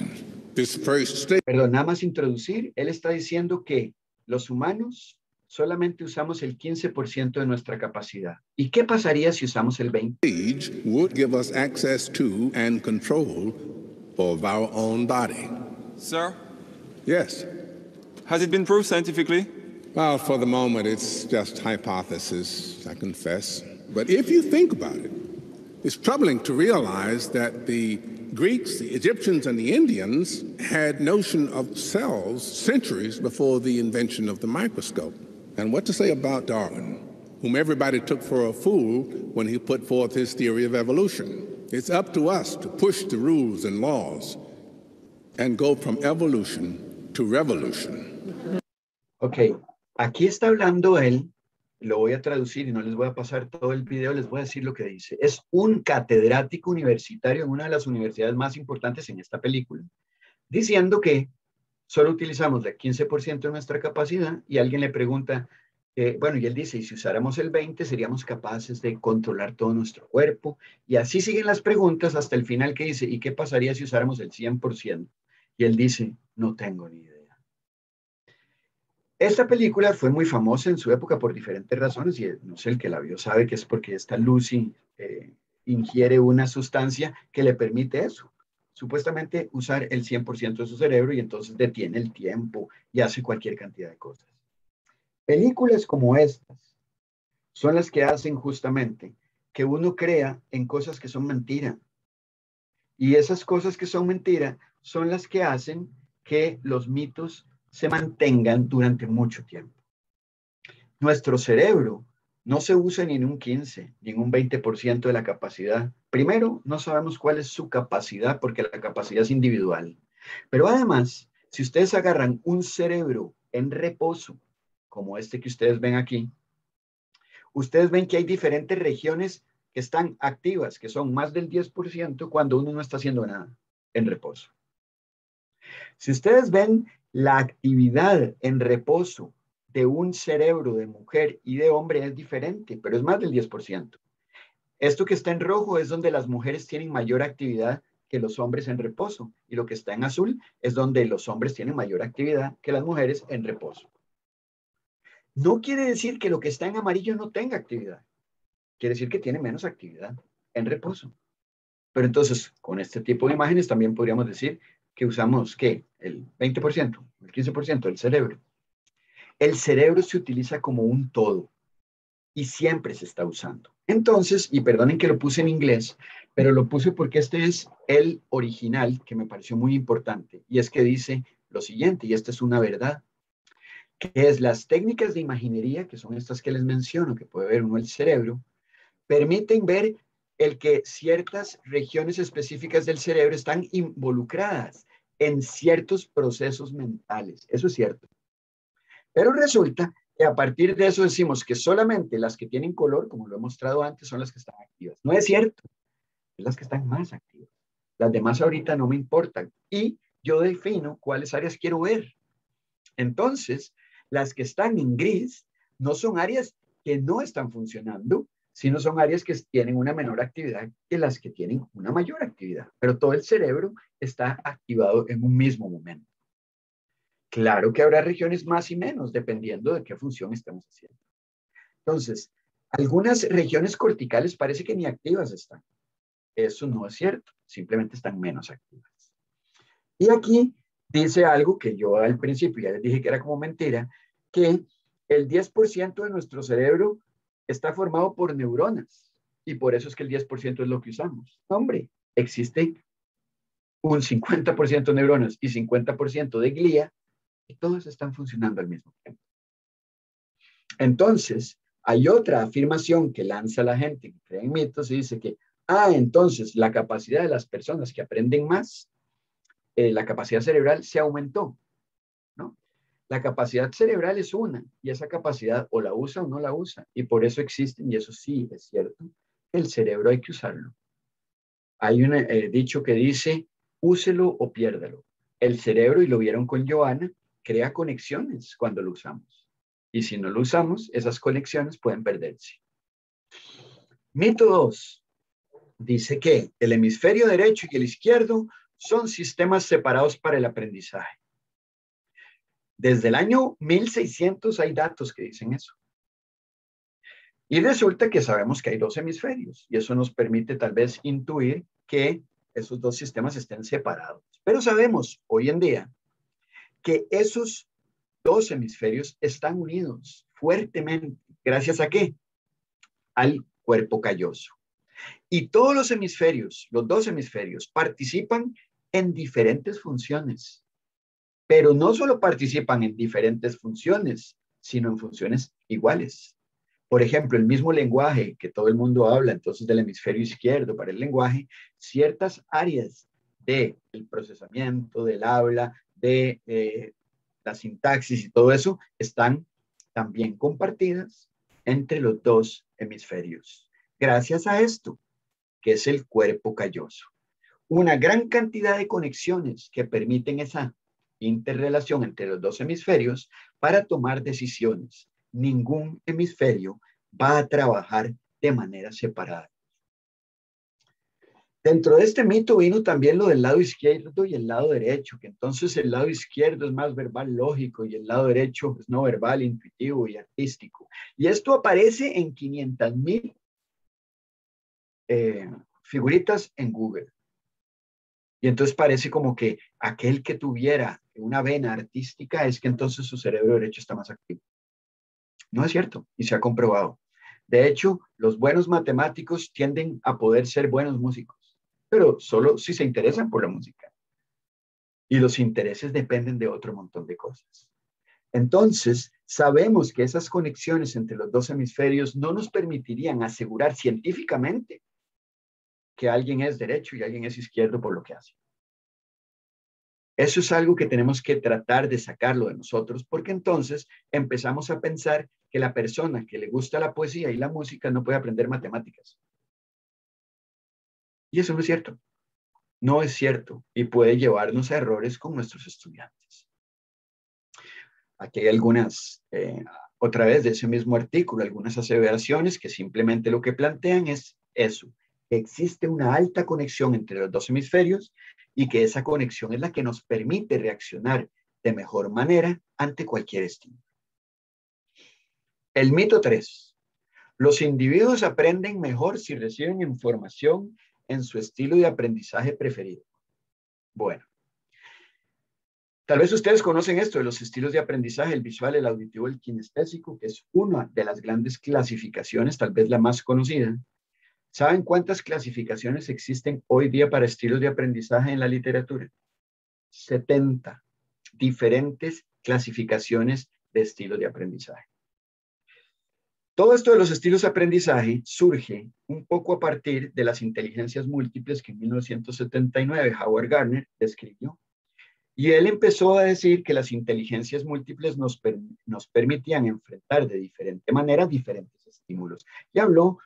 this first state. Perdón, nada más introducir, él está diciendo que los humanos solamente usamos el 15% de nuestra capacidad. ¿Y qué pasaría si usamos el 20%? Would give us access to and control of our own body. Sir? Yes. Has it been proved scientifically? Well, for the moment, it's just hypothesis, I confess. But if you think about it, it's troubling to realize that the Greeks, the Egyptians, and the Indians had notion of cells centuries before the invention of the microscope. And what to say about Darwin, whom everybody took for a fool when he put forth his theory of evolution? It's up to us to push the rules and laws and go from evolution to revolution. Ok, aquí está hablando él, lo voy a traducir y no les voy a pasar todo el video, les voy a decir lo que dice. Es un catedrático universitario en una de las universidades más importantes en esta película, diciendo que solo utilizamos el 15% de nuestra capacidad y alguien le pregunta, bueno, y él dice, y si usáramos el 20%, seríamos capaces de controlar todo nuestro cuerpo. Y así siguen las preguntas hasta el final que dice, ¿y qué pasaría si usáramos el 100%? Y él dice, no tengo ni idea. Esta película fue muy famosa en su época por diferentes razones, y no sé, el que la vio sabe que es porque esta Lucy ingiere una sustancia que le permite eso. Supuestamente usar el 100% de su cerebro y entonces detiene el tiempo y hace cualquier cantidad de cosas. Películas como estas son las que hacen justamente que uno crea en cosas que son mentira. Y esas cosas que son mentira son las que hacen que los mitos se mantengan durante mucho tiempo. Nuestro cerebro no se usa ni en un 15, ni en un 20% de la capacidad. Primero, no sabemos cuál es su capacidad porque la capacidad es individual. Pero además, si ustedes agarran un cerebro en reposo, como este que ustedes ven aquí, ustedes ven que hay diferentes regiones que están activas, que son más del 10% cuando uno no está haciendo nada en reposo. Si ustedes ven la actividad en reposo de un cerebro de mujer y de hombre es diferente, pero es más del 10%. Esto que está en rojo es donde las mujeres tienen mayor actividad que los hombres en reposo, y lo que está en azul es donde los hombres tienen mayor actividad que las mujeres en reposo. No quiere decir que lo que está en amarillo no tenga actividad. Quiere decir que tiene menos actividad en reposo. Pero entonces, con este tipo de imágenes también podríamos decir que usamos, ¿qué? El 20%, el 15% del cerebro. El cerebro se utiliza como un todo y siempre se está usando. Entonces, y perdonen que lo puse en inglés, pero lo puse porque este es el original que me pareció muy importante, y es que dice lo siguiente, y esta es una verdad, que es las técnicas de imaginería, que son estas que les menciono, que puede ver uno el cerebro, permiten ver el que ciertas regiones específicas del cerebro están involucradas en ciertos procesos mentales. Eso es cierto. Pero resulta que a partir de eso decimos que solamente las que tienen color, como lo he mostrado antes, son las que están activas. No es cierto. Es las que están más activas. Las demás ahorita no me importan. Y yo defino cuáles áreas quiero ver. Entonces, las que están en gris no son áreas que no están funcionando, sino son áreas que tienen una menor actividad que las que tienen una mayor actividad. Pero todo el cerebro está activado en un mismo momento. Claro que habrá regiones más y menos, dependiendo de qué función estemos haciendo. Entonces, algunas regiones corticales parece que ni activas están. Eso no es cierto, simplemente están menos activas. Y aquí dice algo que yo al principio ya les dije que era como mentira, que el 10% de nuestro cerebro está formado por neuronas, y por eso es que el 10% es lo que usamos. Hombre, existe un 50% de neuronas y 50% de glía, y todos están funcionando al mismo tiempo. Entonces, hay otra afirmación que lanza la gente que cree en mitos y dice que, entonces la capacidad de las personas que aprenden más, la capacidad cerebral se aumentó, ¿no? La capacidad cerebral es una, y esa capacidad o la usa o no la usa, y por eso existen, y eso sí es cierto, el cerebro hay que usarlo. Hay un dicho que dice, úselo o piérdalo. El cerebro, y lo vieron con Joana, crea conexiones cuando lo usamos. Y si no lo usamos, esas conexiones pueden perderse. Mito 2 dice que el hemisferio derecho y el izquierdo son sistemas separados para el aprendizaje. Desde el año 1600 hay datos que dicen eso. Y resulta que sabemos que hay dos hemisferios y eso nos permite tal vez intuir que esos dos sistemas estén separados. Pero sabemos hoy en día que esos dos hemisferios están unidos fuertemente. ¿Gracias a qué? Al cuerpo calloso. Y todos los hemisferios, los dos hemisferios, participan en diferentes funciones. Pero no solo participan en diferentes funciones, sino en funciones iguales. Por ejemplo, el mismo lenguaje que todo el mundo habla, entonces del hemisferio izquierdo para el lenguaje, ciertas áreas del procesamiento, del habla, de la sintaxis y todo eso están también compartidas entre los dos hemisferios. Gracias a esto, que es el cuerpo calloso. Una gran cantidad de conexiones que permiten esa interrelación entre los dos hemisferios para tomar decisiones. Ningún hemisferio va a trabajar de manera separada. Dentro de este mito vino también lo del lado izquierdo y el lado derecho, que entonces el lado izquierdo es más verbal, lógico, y el lado derecho es no verbal, intuitivo y artístico. Y esto aparece en 500,000 figuritas en Google. Y entonces parece como que aquel que tuviera una vena artística es que entonces su cerebro derecho está más activo. No es cierto y se ha comprobado. De hecho, los buenos matemáticos tienden a poder ser buenos músicos, pero solo si se interesan por la música. Y los intereses dependen de otro montón de cosas. Entonces, sabemos que esas conexiones entre los dos hemisferios no nos permitirían asegurar científicamente que alguien es derecho y alguien es izquierdo por lo que hace. Eso es algo que tenemos que tratar de sacarlo de nosotros, porque entonces empezamos a pensar que la persona que le gusta la poesía y la música no puede aprender matemáticas. Y eso no es cierto. No es cierto y puede llevarnos a errores con nuestros estudiantes. Aquí hay algunas, otra vez de ese mismo artículo, algunas aseveraciones que simplemente lo que plantean es eso. Existe una alta conexión entre los dos hemisferios y que esa conexión es la que nos permite reaccionar de mejor manera ante cualquier estímulo. El mito 3. Los individuos aprenden mejor si reciben información en su estilo de aprendizaje preferido. Bueno, tal vez ustedes conocen esto de los estilos de aprendizaje, el visual, el auditivo, el kinestésico, que es una de las grandes clasificaciones, tal vez la más conocida. ¿Saben cuántas clasificaciones existen hoy día para estilos de aprendizaje en la literatura? 70 diferentes clasificaciones de estilos de aprendizaje. Todo esto de los estilos de aprendizaje surge un poco a partir de las inteligencias múltiples que en 1979 Howard Gardner describió. Y él empezó a decir que las inteligencias múltiples nos permitían enfrentar de diferente manera diferentes estímulos. Y habló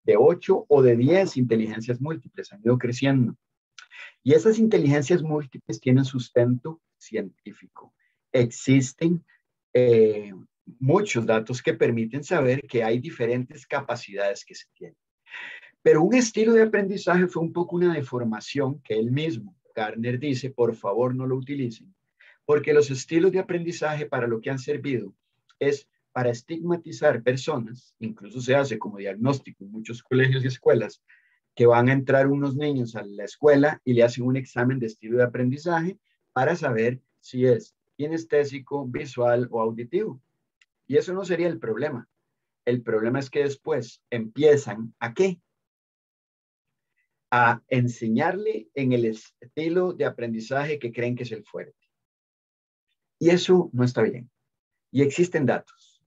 de 8 o de 10 inteligencias múltiples, han ido creciendo. Y esas inteligencias múltiples tienen sustento científico. Existen muchos datos que permiten saber que hay diferentes capacidades que se tienen. Pero un estilo de aprendizaje fue un poco una deformación que él mismo, Gardner, dice, por favor no lo utilicen, porque los estilos de aprendizaje para lo que han servido es para estigmatizar personas, incluso se hace como diagnóstico en muchos colegios y escuelas, que van a entrar unos niños a la escuela y le hacen un examen de estilo de aprendizaje para saber si es kinestésico, visual o auditivo. Y eso no sería el problema. El problema es que después empiezan ¿a qué? A enseñarle en el estilo de aprendizaje que creen que es el fuerte. Y eso no está bien. Y existen datos.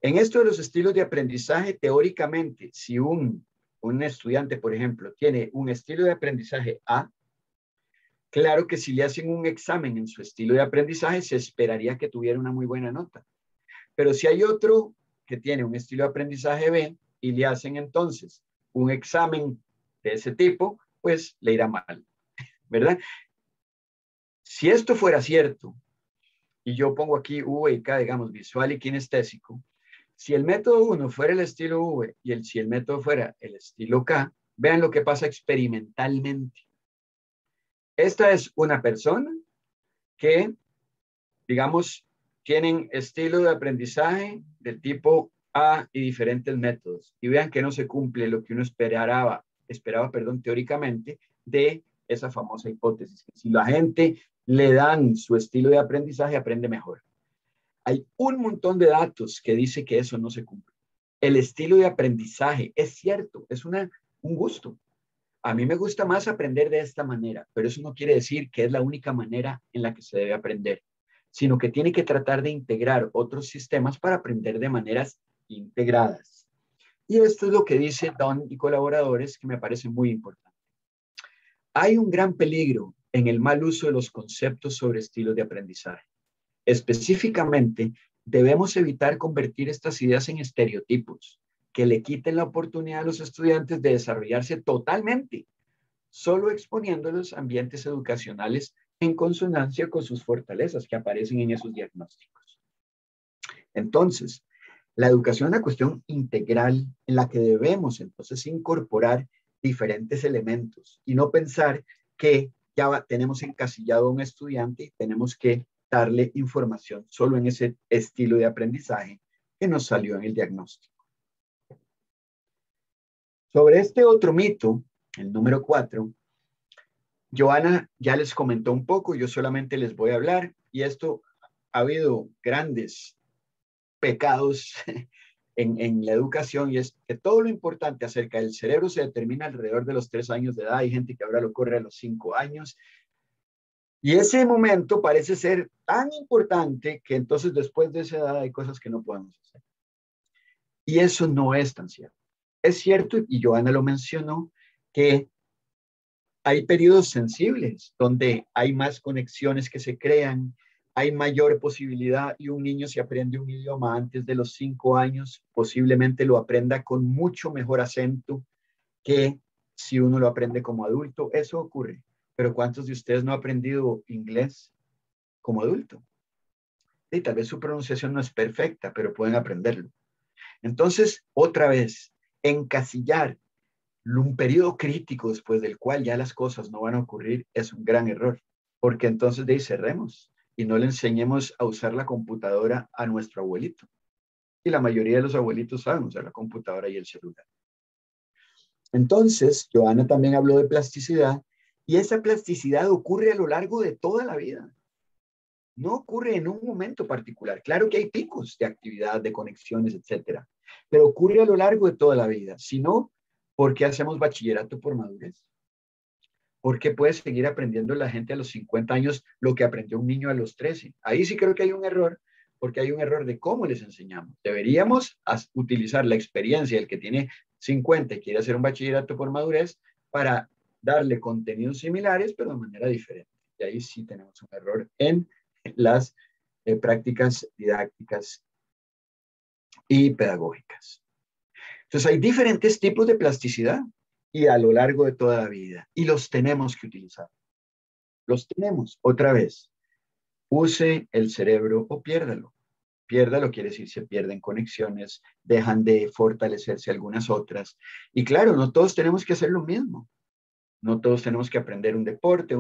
En esto de los estilos de aprendizaje, teóricamente, si un estudiante, por ejemplo, tiene un estilo de aprendizaje A, claro que si le hacen un examen en su estilo de aprendizaje, se esperaría que tuviera una muy buena nota. Pero si hay otro que tiene un estilo de aprendizaje B y le hacen entonces un examen de ese tipo, pues le irá mal, ¿verdad? Si esto fuera cierto, y yo pongo aquí V y K, digamos, visual y kinestésico, Si el método 1 fuera el estilo V y si el método fuera el estilo K, vean lo que pasa experimentalmente. Esta es una persona que, digamos, tienen estilo de aprendizaje del tipo A y diferentes métodos. Y vean que no se cumple lo que uno esperaba, teóricamente, de esa famosa hipótesis. Si la gente le dan su estilo de aprendizaje, aprende mejor. Hay un montón de datos que dice que eso no se cumple. El estilo de aprendizaje es cierto, es un gusto. A mí me gusta más aprender de esta manera, pero eso no quiere decir que es la única manera en la que se debe aprender, sino que tiene que tratar de integrar otros sistemas para aprender de maneras integradas. Y esto es lo que dice Don y colaboradores, que me parece muy importante. Hay un gran peligro en el mal uso de los conceptos sobre estilos de aprendizaje. Específicamente, debemos evitar convertir estas ideas en estereotipos que le quiten la oportunidad a los estudiantes de desarrollarse totalmente, solo exponiéndolos a ambientes educacionales en consonancia con sus fortalezas que aparecen en esos diagnósticos. Entonces, la educación es una cuestión integral en la que debemos entonces incorporar diferentes elementos y no pensar que ya tenemos encasillado a un estudiante y tenemos que darle información solo en ese estilo de aprendizaje que nos salió en el diagnóstico. Sobre este otro mito, el número 4, Joana ya les comentó un poco, yo solamente les voy a hablar, y esto ha habido grandes pecados en la educación, y es que todo lo importante acerca del cerebro se determina alrededor de los 3 años de edad. Hay gente que ahora lo corre a los 5 años, y ese momento parece ser tan importante que entonces después de esa edad hay cosas que no podemos hacer. Y eso no es tan cierto. Es cierto, y Joana lo mencionó, que hay periodos sensibles donde hay más conexiones que se crean, hay mayor posibilidad, y un niño, si aprende un idioma antes de los 5 años, posiblemente lo aprenda con mucho mejor acento que si uno lo aprende como adulto. Eso ocurre. Pero ¿cuántos de ustedes no han aprendido inglés como adulto? Y tal vez su pronunciación no es perfecta, pero pueden aprenderlo. Entonces, otra vez, encasillar un periodo crítico después del cual ya las cosas no van a ocurrir es un gran error, porque entonces de ahí cerremos y no le enseñemos a usar la computadora a nuestro abuelito. Y la mayoría de los abuelitos saben usar la computadora y el celular. Entonces, Joana también habló de plasticidad, y esa plasticidad ocurre a lo largo de toda la vida. No ocurre en un momento particular. Claro que hay picos de actividad, de conexiones, etcétera, pero ocurre a lo largo de toda la vida. Si no, ¿por qué hacemos bachillerato por madurez? ¿Por qué puede seguir aprendiendo la gente a los 50 años lo que aprendió un niño a los 13? Ahí sí creo que hay un error, porque hay un error de cómo les enseñamos. Deberíamos utilizar la experiencia del que tiene 50 y quiere hacer un bachillerato por madurez para darle contenidos similares, pero de manera diferente. Y ahí sí tenemos un error en las prácticas didácticas y pedagógicas. Entonces hay diferentes tipos de plasticidad y a lo largo de toda la vida, y los tenemos que utilizar. Los tenemos. Otra vez, use el cerebro o piérdalo. Piérdalo quiere decir se pierden conexiones, dejan de fortalecerse algunas otras. Y claro, no todos tenemos que hacer lo mismo. No todos tenemos que aprender un deporte.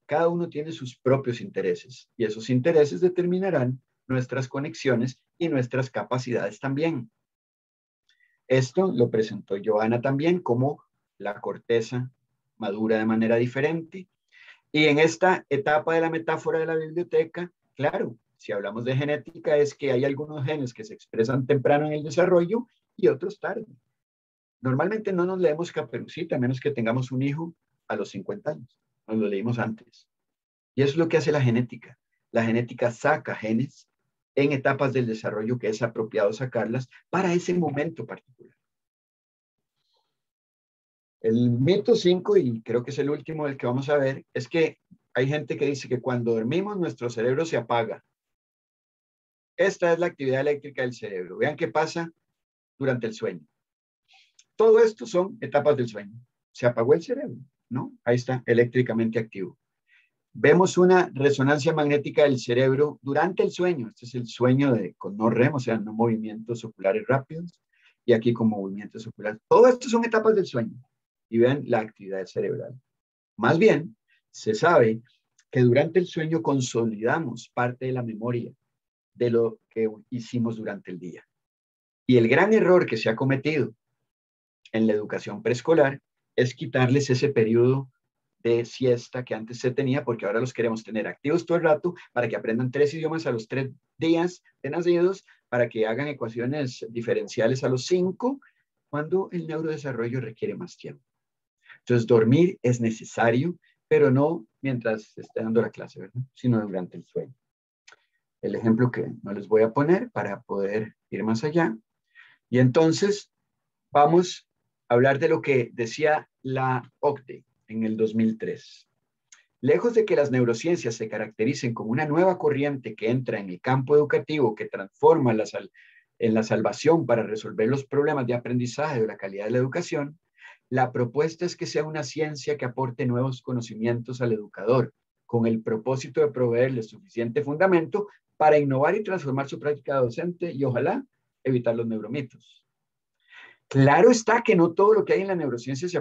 Cada uno tiene sus propios intereses, y esos intereses determinarán nuestras conexiones y nuestras capacidades también. Esto lo presentó Joana también como la corteza madura de manera diferente. Y en esta etapa de la metáfora de la biblioteca, claro, si hablamos de genética, es que hay algunos genes que se expresan temprano en el desarrollo y otros tarde. Normalmente no nos leemos Caperucita, a menos que tengamos un hijo a los 50 años. Nos lo leímos antes. Y eso es lo que hace la genética. La genética saca genes en etapas del desarrollo que es apropiado sacarlas para ese momento particular. El mito 5, y creo que es el último del que vamos a ver, es que hay gente que dice que cuando dormimos nuestro cerebro se apaga. Esta es la actividad eléctrica del cerebro. Vean qué pasa durante el sueño. Todo esto son etapas del sueño. Se apagó el cerebro, ¿no? Ahí está, eléctricamente activo. vemos una resonancia magnética del cerebro durante el sueño. Este es el sueño con no REM, o sea, no movimientos oculares rápidos, y aquí con movimientos oculares. Todo esto son etapas del sueño. Y vean la actividad cerebral. Más bien, se sabe que durante el sueño consolidamos parte de la memoria de lo que hicimos durante el día. Y el gran error que se ha cometido en la educación preescolar es quitarles ese periodo de siesta que antes se tenía, porque ahora los queremos tener activos todo el rato para que aprendan 3 idiomas a los 3 días de nacidos, para que hagan ecuaciones diferenciales a los 5, cuando el neurodesarrollo requiere más tiempo. Entonces, dormir es necesario, pero no mientras esté dando la clase, ¿verdad? Sino durante el sueño. El ejemplo que no les voy a poner para poder ir más allá. Y entonces, vamos a hablar de lo que decía la OCDE en el 2003. Lejos de que las neurociencias se caractericen como una nueva corriente que entra en el campo educativo, que transforma en la salvación para resolver los problemas de aprendizaje o la calidad de la educación, la propuesta es que sea una ciencia que aporte nuevos conocimientos al educador, con el propósito de proveerle suficiente fundamento para innovar y transformar su práctica docente y ojalá evitar los neuromitos. Claro está que no todo lo que hay en la neurociencia se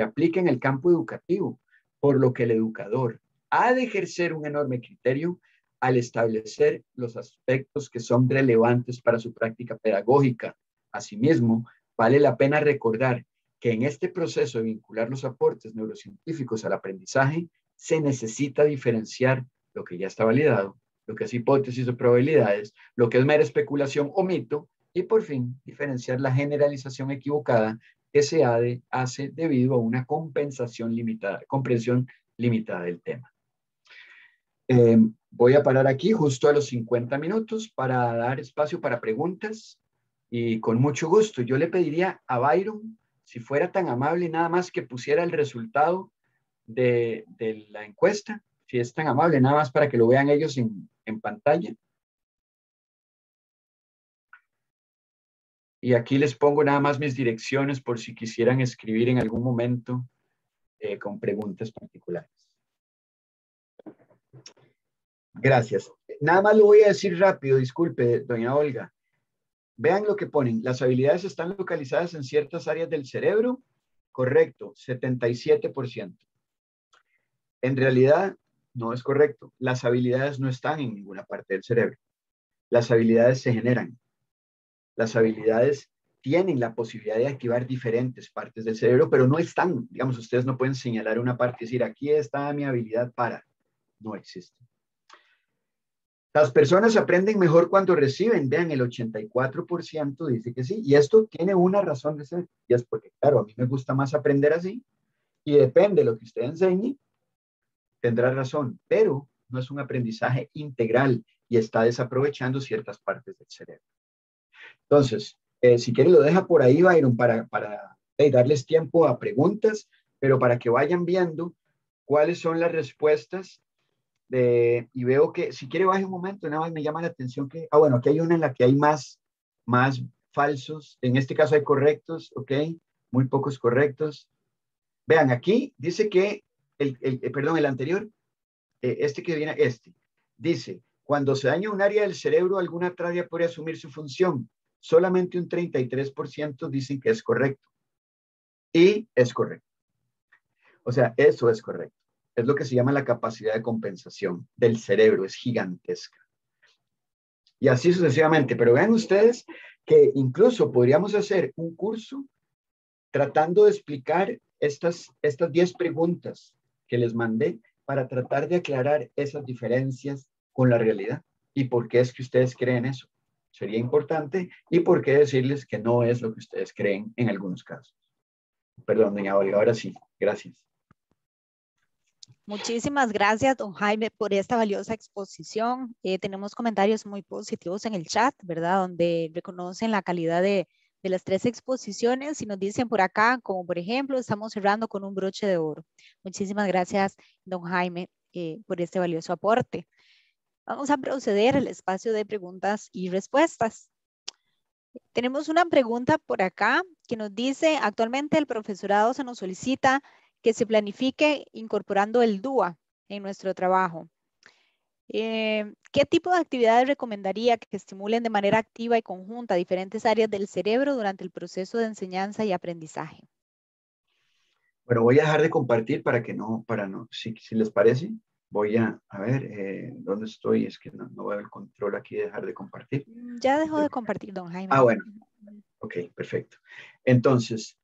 aplica en el campo educativo, por lo que el educador ha de ejercer un enorme criterio al establecer los aspectos que son relevantes para su práctica pedagógica. Asimismo, vale la pena recordar que en este proceso de vincular los aportes neurocientíficos al aprendizaje, se necesita diferenciar lo que ya está validado, lo que es hipótesis o probabilidades, lo que es mera especulación o mito, y por fin diferenciar la generalización equivocada que se hace debido a una comprensión limitada del tema. Voy a parar aquí justo a los 50 minutos para dar espacio para preguntas y con mucho gusto yo le pediría a Byron si fuera tan amable nada más que pusiera el resultado de la encuesta, si es tan amable, nada más para que lo vean ellos en pantalla. Y aquí les pongo nada más mis direcciones por si quisieran escribir en algún momento con preguntas particulares. Gracias. Nada más lo voy a decir rápido, disculpe, doña Olga. Vean lo que ponen. Las habilidades están localizadas en ciertas áreas del cerebro. Correcto, 77%. En realidad, no es correcto. Las habilidades no están en ninguna parte del cerebro. Las habilidades se generan. Las habilidades tienen la posibilidad de activar diferentes partes del cerebro, pero no están. Digamos, ustedes no pueden señalar una parte y decir, aquí está mi habilidad para. No existe. Las personas aprenden mejor cuando reciben. Vean, el 84% dice que sí. Y esto tiene una razón de ser. Y es porque, claro, a mí me gusta más aprender así. Y depende de lo que usted enseñe, tendrá razón. Pero no es un aprendizaje integral y está desaprovechando ciertas partes del cerebro. Entonces, si quiere lo deja por ahí, Byron, para darles tiempo a preguntas, pero para que vayan viendo cuáles son las respuestas. Y veo que, si quiere baje un momento, nada más me llama la atención que, bueno, aquí hay una en la que hay más falsos, en este caso hay correctos, ok, muy pocos correctos. Vean, aquí dice que, perdón, el anterior, este que viene, dice, cuando se daña un área del cerebro, alguna otra área puede asumir su función. Solamente un 33% dicen que es correcto. Y es correcto. O sea, eso es correcto. Es lo que se llama la capacidad de compensación del cerebro, es gigantesca. Y así sucesivamente. Pero vean ustedes que incluso podríamos hacer un curso tratando de explicar estas 10 preguntas que les mandé para tratar de aclarar esas diferencias con la realidad y por qué es que ustedes creen eso. Sería importante y por qué decirles que no es lo que ustedes creen en algunos casos. Perdón, doña Olga, ahora sí. Gracias. Muchísimas gracias, don Jaime, por esta valiosa exposición. Tenemos comentarios muy positivos en el chat, ¿verdad? Donde reconocen la calidad de las 3 exposiciones y nos dicen por acá, como por ejemplo, estamos cerrando con un broche de oro. Muchísimas gracias, don Jaime, por este valioso aporte. Vamos a proceder al espacio de preguntas y respuestas. Tenemos una pregunta por acá que nos dice, actualmente el profesorado se nos solicita que se planifique incorporando el DUA en nuestro trabajo. ¿Qué tipo de actividades recomendaría que estimulen de manera activa y conjunta diferentes áreas del cerebro durante el proceso de enseñanza y aprendizaje? Bueno, voy a dejar de compartir si les parece, voy a ver, ¿dónde estoy? Es que no veo el control aquí de dejar de compartir. Ya dejó de compartir, don Jaime. Bueno, ok, perfecto. Entonces,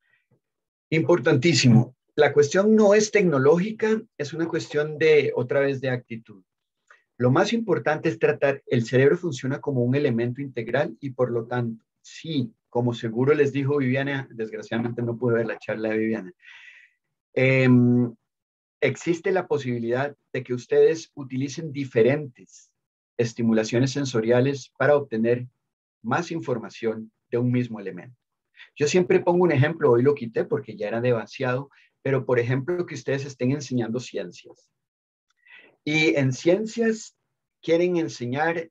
importantísimo, la cuestión no es tecnológica, es una cuestión otra vez, de actitud. Lo más importante es el cerebro funciona como un elemento integral y por lo tanto, sí, como seguro les dijo Viviana, desgraciadamente no pude ver la charla de Viviana, existe la posibilidad de que ustedes utilicen diferentes estimulaciones sensoriales para obtener más información de un mismo elemento. Yo siempre pongo un ejemplo, hoy lo quité porque ya era demasiado, pero por ejemplo que ustedes estén enseñando ciencias. Y en ciencias quieren enseñar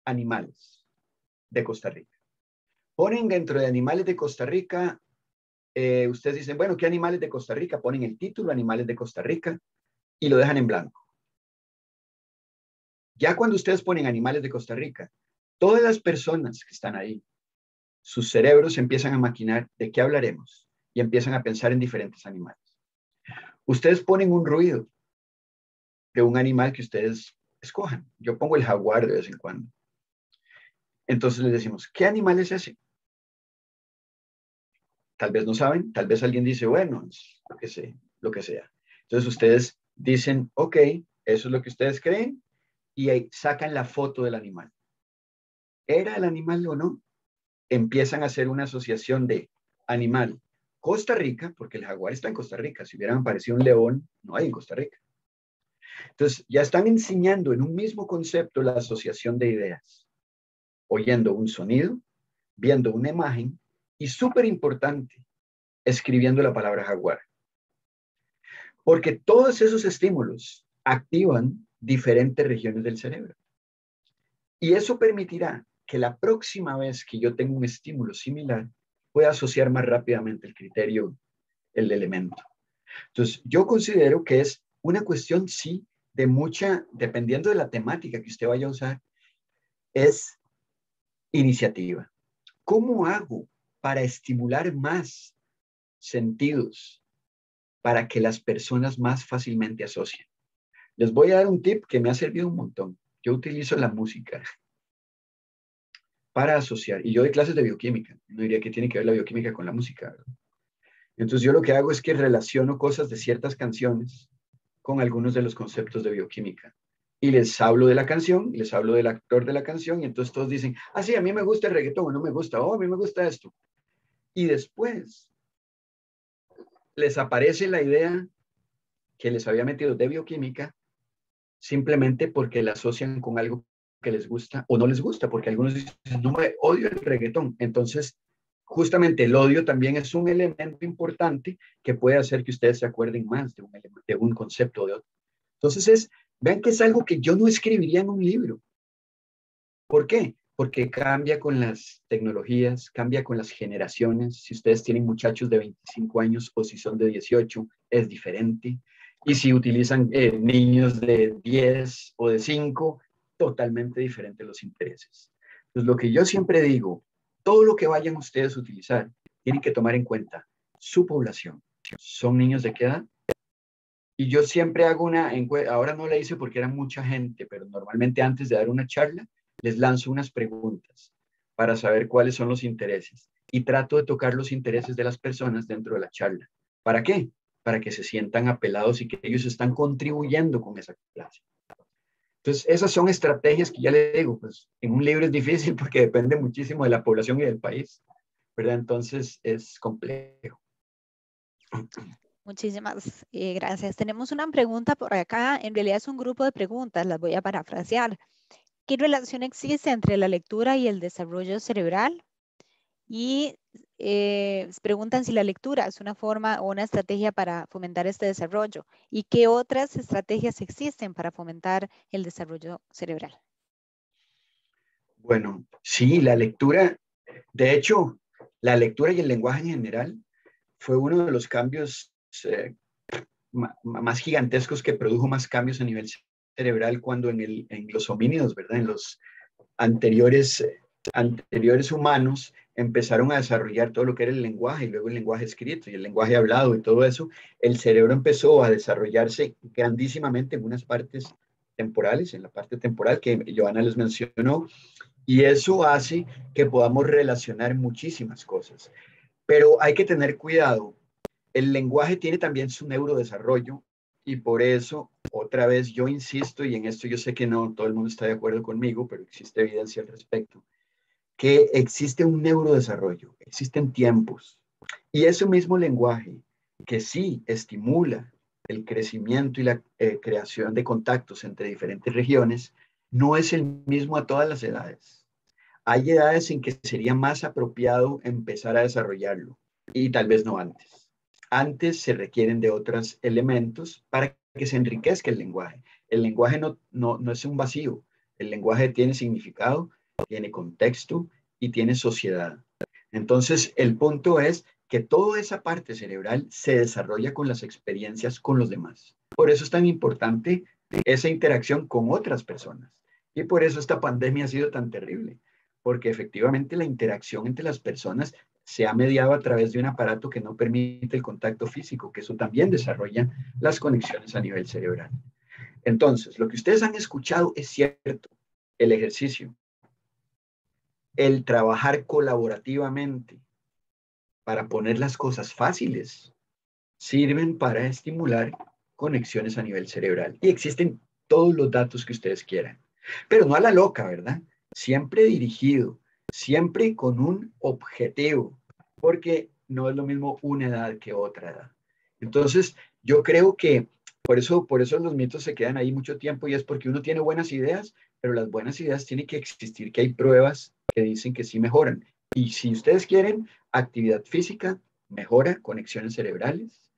animales de Costa Rica. Ponen dentro de animales de Costa Rica, ustedes dicen, bueno, ¿qué animales de Costa Rica? Ponen el título, animales de Costa Rica, y lo dejan en blanco. Ya cuando ustedes ponen animales de Costa Rica, todas las personas que están ahí, sus cerebros empiezan a maquinar de qué hablaremos y empiezan a pensar en diferentes animales. Ustedes ponen un ruido de un animal que ustedes escojan. Yo pongo el jaguar de vez en cuando. Entonces les decimos, ¿qué animal es ese? Tal vez no saben, tal vez alguien dice, bueno, es lo que sea. Entonces ustedes dicen, ok, eso es lo que ustedes creen, y ahí sacan la foto del animal. ¿Era el animal o no? Empiezan a hacer una asociación de animal Costa Rica, porque el jaguar está en Costa Rica. Si hubieran aparecido un león, no hay en Costa Rica. Entonces, ya están enseñando en un mismo concepto la asociación de ideas, oyendo un sonido, viendo una imagen y, súper importante, escribiendo la palabra jaguar. Porque todos esos estímulos activan diferentes regiones del cerebro. Y eso permitirá que la próxima vez que yo tenga un estímulo similar, pueda asociar más rápidamente el criterio, el elemento. Entonces, yo considero que es una cuestión, sí, de mucha, dependiendo de la temática que usted vaya a usar, es iniciativa. ¿Cómo hago para estimular más sentidos para que las personas más fácilmente asocien? Les voy a dar un tip que me ha servido un montón. Yo utilizo la música para asociar, y yo doy clases de bioquímica. No diría que tiene que ver la bioquímica con la música, ¿verdad? Entonces yo lo que hago es que relaciono cosas de ciertas canciones con algunos de los conceptos de bioquímica. Y les hablo de la canción, les hablo del actor de la canción, y entonces todos dicen, ah, sí, a mí me gusta el reggaetón, o no me gusta, oh, a mí me gusta esto. Y después les aparece la idea que les había metido de bioquímica, simplemente porque la asocian con algo que les gusta o no les gusta, porque algunos dicen, no, me odio el reggaetón. Entonces, justamente el odio también es un elemento importante que puede hacer que ustedes se acuerden más de un concepto o de otro. Entonces, vean que es algo que yo no escribiría en un libro. ¿Por qué? Porque cambia con las tecnologías, cambia con las generaciones. Si ustedes tienen muchachos de 25 años o si son de 18, es diferente. Y si utilizan niños de 10 o de 5, totalmente diferente los intereses. Entonces, lo que yo siempre digo, todo lo que vayan ustedes a utilizar, tienen que tomar en cuenta su población. ¿Son niños de qué edad? Y yo siempre hago una encuesta, ahora no la hice porque era mucha gente, pero normalmente antes de dar una charla, les lanzo unas preguntas para saber cuáles son los intereses. Y trato de tocar los intereses de las personas dentro de la charla. ¿Para qué? Para que se sientan apelados y que ellos están contribuyendo con esa clase. Entonces, esas son estrategias que ya les digo, pues en un libro es difícil porque depende muchísimo de la población y del país, ¿verdad? Entonces, es complejo. Muchísimas gracias. Tenemos una pregunta por acá. En realidad es un grupo de preguntas, las voy a parafrasear. ¿Qué relación existe entre la lectura y el desarrollo cerebral? Y preguntan si la lectura es una forma o una estrategia para fomentar este desarrollo. ¿Y qué otras estrategias existen para fomentar el desarrollo cerebral? Bueno, sí, la lectura, de hecho, la lectura y el lenguaje en general fue uno de los cambios más gigantescos que produjo más cambios a nivel cerebral cuando en los homínidos, ¿verdad? En los anteriores humanos empezaron a desarrollar todo lo que era el lenguaje y luego el lenguaje escrito y el lenguaje hablado y todo eso, el cerebro empezó a desarrollarse grandísimamente en unas partes temporales, en la parte temporal que Johanna les mencionó, y eso hace que podamos relacionar muchísimas cosas. Pero hay que tener cuidado. El lenguaje tiene también su neurodesarrollo y por eso, otra vez, yo insisto, y en esto yo sé que no todo el mundo está de acuerdo conmigo, pero existe evidencia al respecto, que existe un neurodesarrollo, existen tiempos. Y ese mismo lenguaje que sí estimula el crecimiento y la creación de contactos entre diferentes regiones, no es el mismo a todas las edades. Hay edades en que sería más apropiado empezar a desarrollarlo y tal vez no antes. Antes se requieren de otros elementos para que se enriquezca el lenguaje. El lenguaje no es un vacío. El lenguaje tiene significado, tiene contexto y tiene sociedad. Entonces, el punto es que toda esa parte cerebral se desarrolla con las experiencias con los demás. Por eso es tan importante esa interacción con otras personas. Y por eso esta pandemia ha sido tan terrible, porque efectivamente la interacción entre las personas se ha mediado a través de un aparato que no permite el contacto físico, que eso también desarrolla las conexiones a nivel cerebral. Entonces, lo que ustedes han escuchado es cierto, el ejercicio, el trabajar colaborativamente para poner las cosas fáciles, sirven para estimular conexiones a nivel cerebral. Y existen todos los datos que ustedes quieran, pero no a la loca, ¿verdad? Siempre dirigido, siempre con un objetivo, porque no es lo mismo una edad que otra edad. Entonces, yo creo que por eso los mitos se quedan ahí mucho tiempo y es porque uno tiene buenas ideas, pero las buenas ideas tienen que existir, que hay pruebas que dicen que sí mejoran. Y si ustedes quieren actividad física, mejora conexiones cerebrales.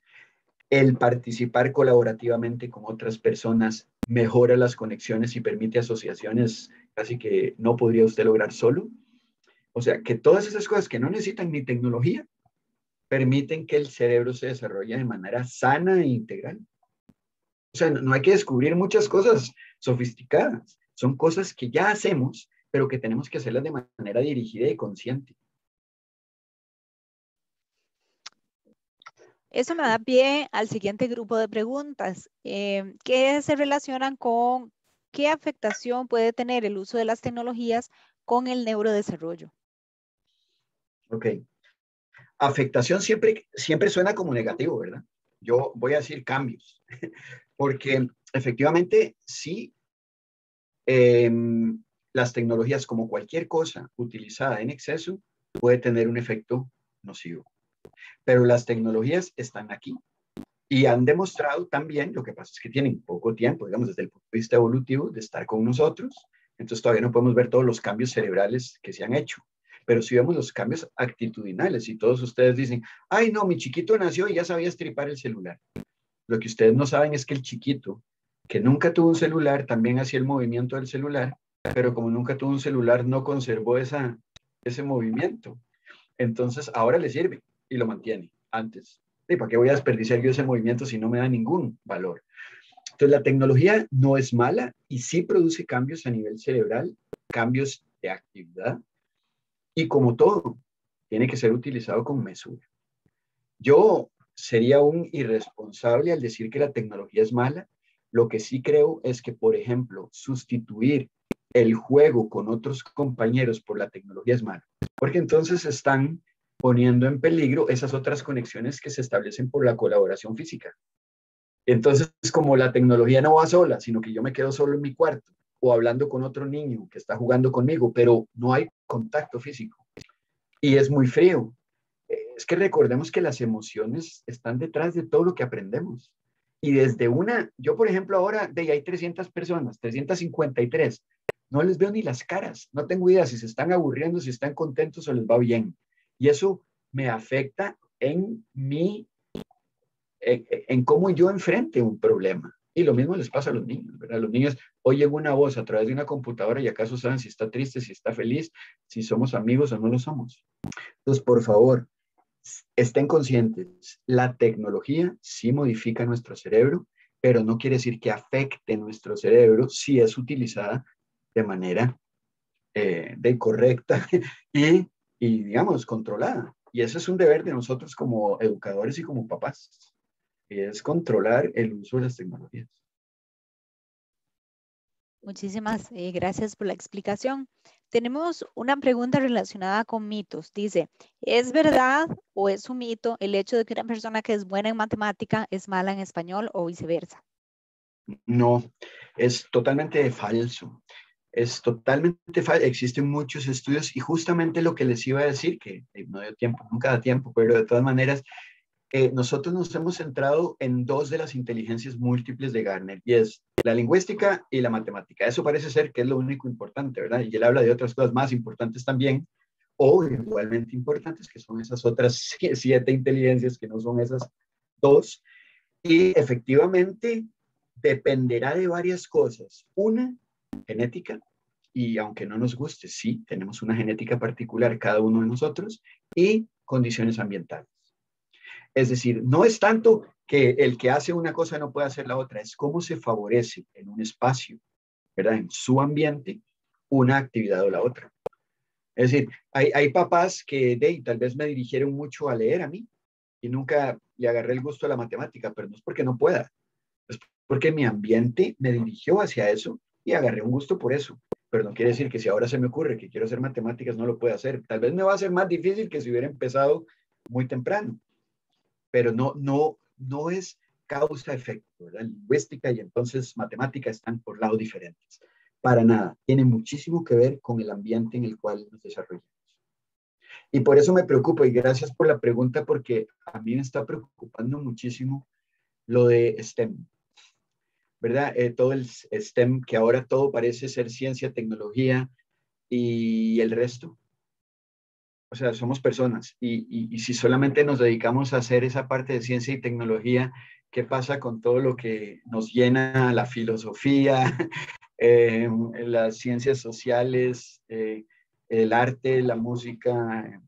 El participar colaborativamente con otras personas mejora las conexiones y permite asociaciones casi que no podría usted lograr solo. O sea, que todas esas cosas que no necesitan ni tecnología permiten que el cerebro se desarrolle de manera sana e integral. O sea, no hay que descubrir muchas cosas sofisticadas. Son cosas que ya hacemos, pero que tenemos que hacerlas de manera dirigida y consciente. Eso me da pie al siguiente grupo de preguntas, que se relacionan con qué afectación puede tener el uso de las tecnologías con el neurodesarrollo. Ok. Afectación siempre suena como negativo, ¿verdad? Yo voy a decir cambios, porque efectivamente sí, las tecnologías, como cualquier cosa utilizada en exceso, puede tener un efecto nocivo. Pero las tecnologías están aquí y han demostrado también, lo que pasa es que tienen poco tiempo, digamos, desde el punto de vista evolutivo, de estar con nosotros. Entonces todavía no podemos ver todos los cambios cerebrales que se han hecho. Pero sí vemos los cambios actitudinales y todos ustedes dicen, ay no, mi chiquito nació y ya sabía estripar el celular. Lo que ustedes no saben es que el chiquito, que nunca tuvo un celular, también hacía el movimiento del celular, pero como nunca tuvo un celular, no conservó ese movimiento. Entonces ahora le sirve y lo mantiene antes. ¿Y para qué voy a desperdiciar yo ese movimiento si no me da ningún valor? Entonces la tecnología no es mala y sí produce cambios a nivel cerebral, cambios de actividad y como todo, tiene que ser utilizado con mesura. Yo sería un irresponsable al decir que la tecnología es mala. Lo que sí creo es que, por ejemplo, sustituir el juego con otros compañeros por la tecnología es malo, porque entonces están poniendo en peligro esas otras conexiones que se establecen por la colaboración física. Entonces, como la tecnología no va sola, sino que yo me quedo solo en mi cuarto o hablando con otro niño que está jugando conmigo, pero no hay contacto físico y es muy frío. Es que recordemos que las emociones están detrás de todo lo que aprendemos. Y desde yo por ejemplo ahora, de ahí hay 300 personas, 353, no les veo ni las caras, no tengo idea si se están aburriendo, si están contentos o les va bien. Y eso me afecta en cómo yo enfrente un problema. Y lo mismo les pasa a los niños, ¿verdad? Los niños oyen una voz a través de una computadora y acaso saben si está triste, si está feliz, si somos amigos o no lo somos. Entonces, por favor, Estén conscientes, la tecnología sí modifica nuestro cerebro, pero no quiere decir que afecte nuestro cerebro si es utilizada de manera correcta y, digamos, controlada. Y ese es un deber de nosotros como educadores y como papás, es controlar el uso de las tecnologías. Muchísimas gracias por la explicación. Tenemos una pregunta relacionada con mitos. Dice, ¿es verdad o es un mito el hecho de que una persona que es buena en matemática es mala en español o viceversa? No, es totalmente falso. Es totalmente falso. Existen muchos estudios y justamente lo que les iba a decir, que no dio tiempo, nunca da tiempo, pero de todas maneras, nosotros nos hemos centrado en dos de las inteligencias múltiples de Gardner, y es la lingüística y la matemática. Eso parece ser que es lo único importante, ¿verdad? Y él habla de otras cosas más importantes también, o igualmente importantes, que son esas otras 7 inteligencias, que no son esas dos. Y efectivamente dependerá de varias cosas. Una, genética, y aunque no nos guste, sí, tenemos una genética particular cada uno de nosotros, y condiciones ambientales. Es decir, no es tanto que el que hace una cosa no puede hacer la otra, es cómo se favorece en un espacio, ¿verdad? En su ambiente, una actividad o la otra. Es decir, hay papás que tal vez me dirigieron mucho a leer a mí y nunca le agarré el gusto a la matemática, pero no es porque no pueda, es porque mi ambiente me dirigió hacia eso y agarré un gusto por eso. Pero no quiere decir que si ahora se me ocurre que quiero hacer matemáticas no lo pueda hacer. Tal vez me va a ser más difícil que si hubiera empezado muy temprano, pero no es causa-efecto, ¿verdad? Lingüística y entonces matemática están por lados diferentes. Para nada, tiene muchísimo que ver con el ambiente en el cual nos desarrollamos. Y por eso me preocupa, y gracias por la pregunta, porque a mí me está preocupando muchísimo lo de STEM, ¿verdad? Todo el STEM, que ahora todo parece ser ciencia, tecnología y el resto. O sea, somos personas y si solamente nos dedicamos a hacer esa parte de ciencia y tecnología, ¿qué pasa con todo lo que nos llena la filosofía, las ciencias sociales, el arte, la música?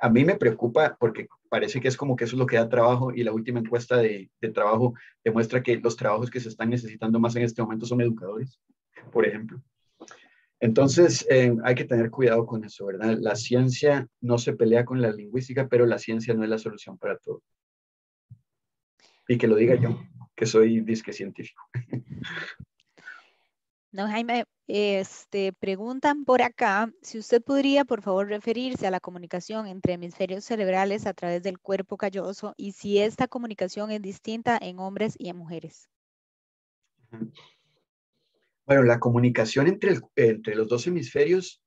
A mí me preocupa porque parece que es como que eso es lo que da trabajo y la última encuesta de trabajo demuestra que los trabajos que se están necesitando más en este momento son educadores, por ejemplo. Entonces, hay que tener cuidado con eso, ¿verdad? La ciencia no se pelea con la lingüística, pero la ciencia no es la solución para todo. Y que lo diga yo, que soy disque científico. No, Jaime, preguntan por acá si usted podría, por favor, referirse a la comunicación entre hemisferios cerebrales a través del cuerpo calloso y si esta comunicación es distinta en hombres y en mujeres. Bueno, la comunicación entre los dos hemisferios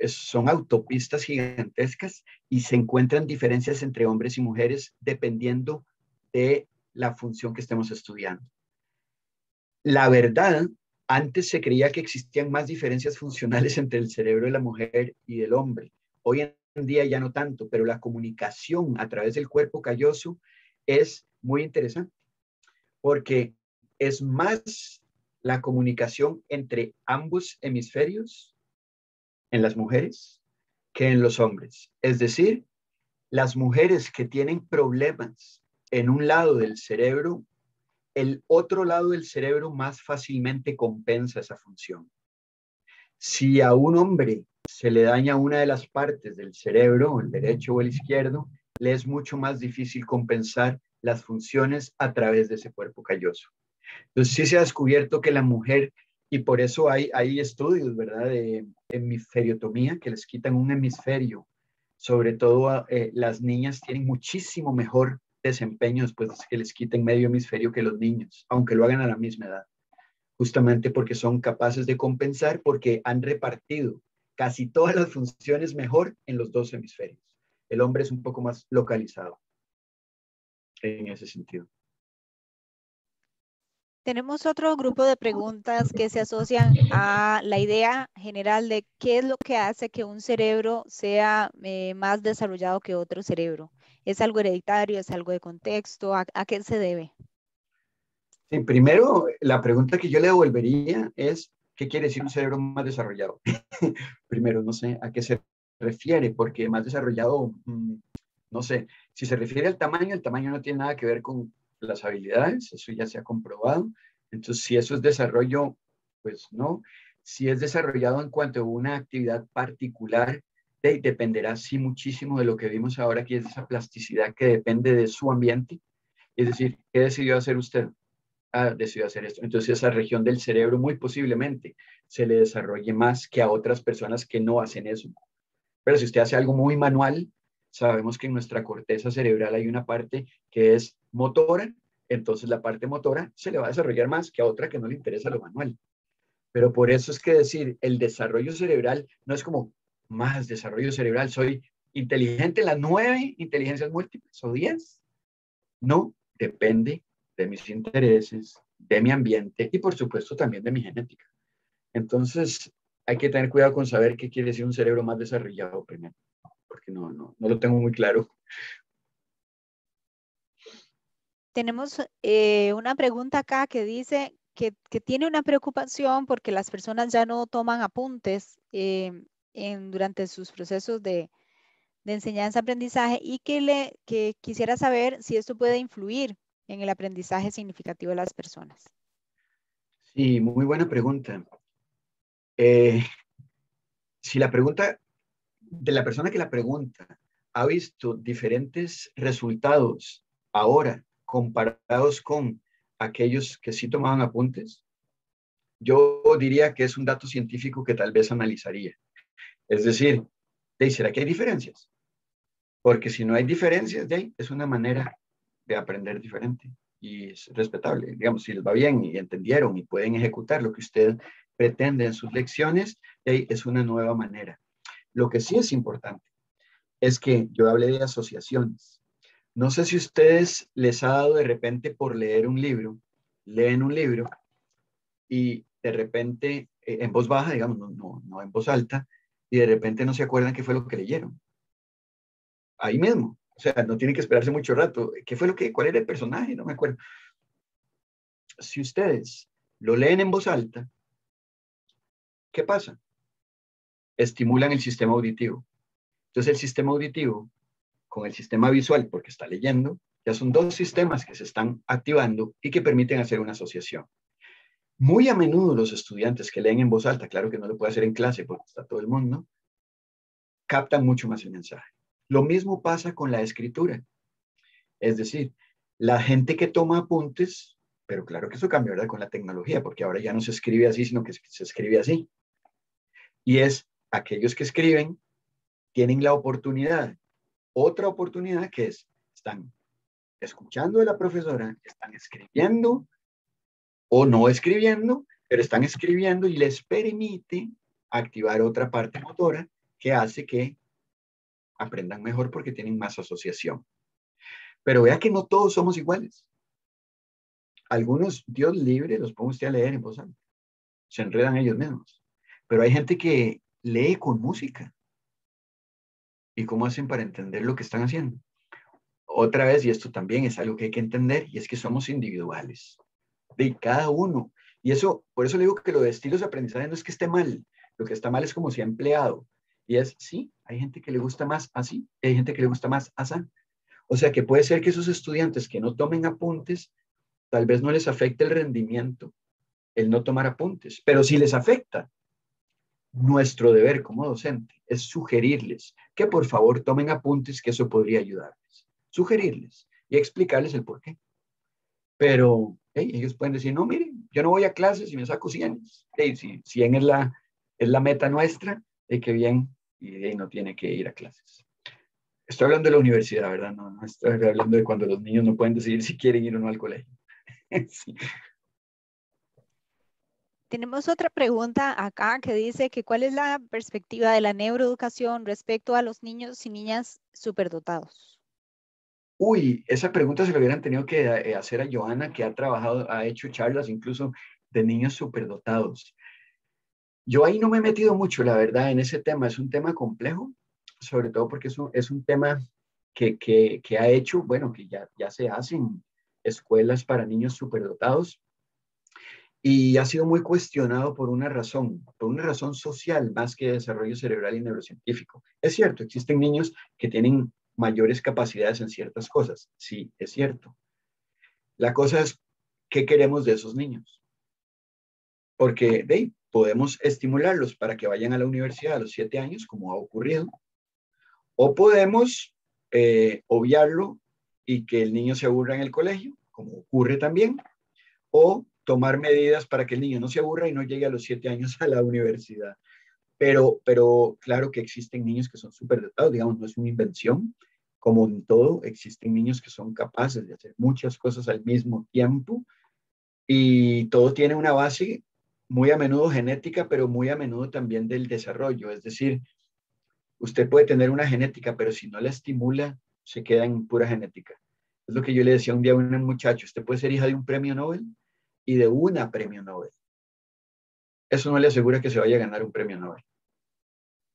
son autopistas gigantescas y se encuentran diferencias entre hombres y mujeres dependiendo de la función que estemos estudiando. La verdad, antes se creía que existían más diferencias funcionales entre el cerebro de la mujer y del hombre. Hoy en día ya no tanto, pero la comunicación a través del cuerpo calloso es muy interesante porque es más la comunicación entre ambos hemisferios en las mujeres que en los hombres. Es decir, las mujeres que tienen problemas en un lado del cerebro, el otro lado del cerebro más fácilmente compensa esa función. Si a un hombre se le daña una de las partes del cerebro, el derecho o el izquierdo, le es mucho más difícil compensar las funciones a través de ese cuerpo calloso. Entonces sí se ha descubierto que la mujer, y por eso hay estudios, ¿verdad?, de hemisferiotomía, que les quitan un hemisferio. Sobre todo las niñas tienen muchísimo mejor desempeño después de que les quiten medio hemisferio que los niños, aunque lo hagan a la misma edad. Justamente porque son capaces de compensar, porque han repartido casi todas las funciones mejor en los dos hemisferios. El hombre es un poco más localizado en ese sentido. Tenemos otro grupo de preguntas que se asocian a la idea general de qué es lo que hace que un cerebro sea más desarrollado que otro cerebro. ¿Es algo hereditario? ¿Es algo de contexto? ¿A qué se debe? Sí, primero, la pregunta que yo le devolvería es, ¿qué quiere decir un cerebro más desarrollado? Primero, no sé a qué se refiere, porque más desarrollado, No sé, si se refiere al tamaño, el tamaño no tiene nada que ver con las habilidades, eso ya se ha comprobado. Entonces, si eso es desarrollo, pues no. Si es desarrollado en cuanto a una actividad particular, dependerá sí muchísimo de lo que vimos ahora, que es esa plasticidad que depende de su ambiente. Es decir, ¿qué decidió hacer usted? Ah, decidió hacer esto. Entonces esa región del cerebro muy posiblemente se le desarrolle más que a otras personas que no hacen eso. Pero si usted hace algo muy manual, sabemos que en nuestra corteza cerebral hay una parte que es motora, entonces la parte motora se le va a desarrollar más que a otra que no le interesa lo manual. Pero por eso es que decir el desarrollo cerebral no es como más desarrollo cerebral, soy inteligente en las 9 inteligencias múltiples o 10. No, depende de mis intereses, de mi ambiente y por supuesto también de mi genética. Entonces, hay que tener cuidado con saber qué quiere decir un cerebro más desarrollado primero, porque no lo tengo muy claro. Tenemos una pregunta acá que dice que tiene una preocupación porque las personas ya no toman apuntes durante sus procesos de enseñanza-aprendizaje y que quisiera saber si esto puede influir en el aprendizaje significativo de las personas. Sí, muy buena pregunta. Si la pregunta de la persona que la pregunta ha visto diferentes resultados ahora comparados con aquellos que sí tomaban apuntes, yo diría que es un dato científico que tal vez analizaría. Es decir, ¿será que hay diferencias? Porque si no hay diferencias, es una manera de aprender diferente y es respetable. Digamos, si les va bien y entendieron y pueden ejecutar lo que usted pretende en sus lecciones, es una nueva manera. Lo que sí es importante es que yo hablé de asociaciones. No sé si a ustedes les ha dado de repente por leer un libro, leen un libro y de repente en voz baja, digamos, no en voz alta, y de repente no se acuerdan qué fue lo que leyeron. Ahí mismo. O sea, no tiene que esperarse mucho rato. ¿Qué fue cuál era el personaje? No me acuerdo. Si ustedes lo leen en voz alta, ¿qué pasa? Estimulan el sistema auditivo. Entonces el sistema auditivo con el sistema visual, porque está leyendo, ya son dos sistemas que se están activando y que permiten hacer una asociación. Muy a menudo los estudiantes que leen en voz alta, claro que no lo puede hacer en clase porque está todo el mundo, captan mucho más el mensaje. Lo mismo pasa con la escritura. Es decir, la gente que toma apuntes, pero claro que eso cambia, ¿verdad? Con la tecnología, porque ahora ya no se escribe así, sino que se escribe así. Y es aquellos que escriben tienen la oportunidad, otra oportunidad que es, están escuchando de la profesora, están escribiendo o no escribiendo, pero están escribiendo y les permite activar otra parte motora que hace que aprendan mejor porque tienen más asociación. Pero vea que no todos somos iguales. Algunos, Dios libre, los pongo usted a leer en voz alta. Se enredan ellos mismos. Pero hay gente que lee con música. ¿Y cómo hacen para entender lo que están haciendo? Otra vez, y esto también es algo que hay que entender, y es que somos individuales. De cada uno. Y eso, por eso le digo que lo de estilos de aprendizaje no es que esté mal. Lo que está mal es como se ha empleado. Y es, sí, hay gente que le gusta más así, y hay gente que le gusta más así. O sea que puede ser que esos estudiantes que no tomen apuntes, tal vez no les afecte el rendimiento, el no tomar apuntes, pero si les afecta, nuestro deber como docente es sugerirles que por favor tomen apuntes, que eso podría ayudarles. Sugerirles y explicarles el por qué. Pero ellos pueden decir, no, miren, yo no voy a clases y me saco 100. Si 100 es la meta nuestra, que bien, y no tiene que ir a clases. Estoy hablando de la universidad, ¿verdad? No estoy hablando de cuando los niños no pueden decidir si quieren ir o no al colegio. Sí. Tenemos otra pregunta acá que dice que ¿cuál es la perspectiva de la neuroeducación respecto a los niños y niñas superdotados? Uy, esa pregunta se lo hubieran tenido que hacer a Joana, que ha hecho charlas incluso de niños superdotados. Yo ahí no me he metido mucho, la verdad, en ese tema. Es un tema complejo, sobre todo porque es un tema que ha hecho, bueno, que ya se hacen escuelas para niños superdotados y ha sido muy cuestionado por una razón social más que desarrollo cerebral y neurocientífico. Es cierto, existen niños que tienen mayores capacidades en ciertas cosas. Sí, es cierto. La cosa es, ¿qué queremos de esos niños? Porque podemos estimularlos para que vayan a la universidad a los 7 años, como ha ocurrido, o podemos obviarlo y que el niño se aburra en el colegio, como ocurre también, o tomar medidas para que el niño no se aburra y no llegue a los 7 años a la universidad. Pero claro que existen niños que son súper dotados, digamos, no es una invención. Como en todo, existen niños que son capaces de hacer muchas cosas al mismo tiempo y todo tiene una base muy a menudo genética, pero muy a menudo también del desarrollo. Es decir, usted puede tener una genética, pero si no la estimula, se queda en pura genética. Es lo que yo le decía un día a un muchacho, usted puede ser hija de un premio Nobel y de una premio Nobel. Eso no le asegura que se vaya a ganar un premio Nobel.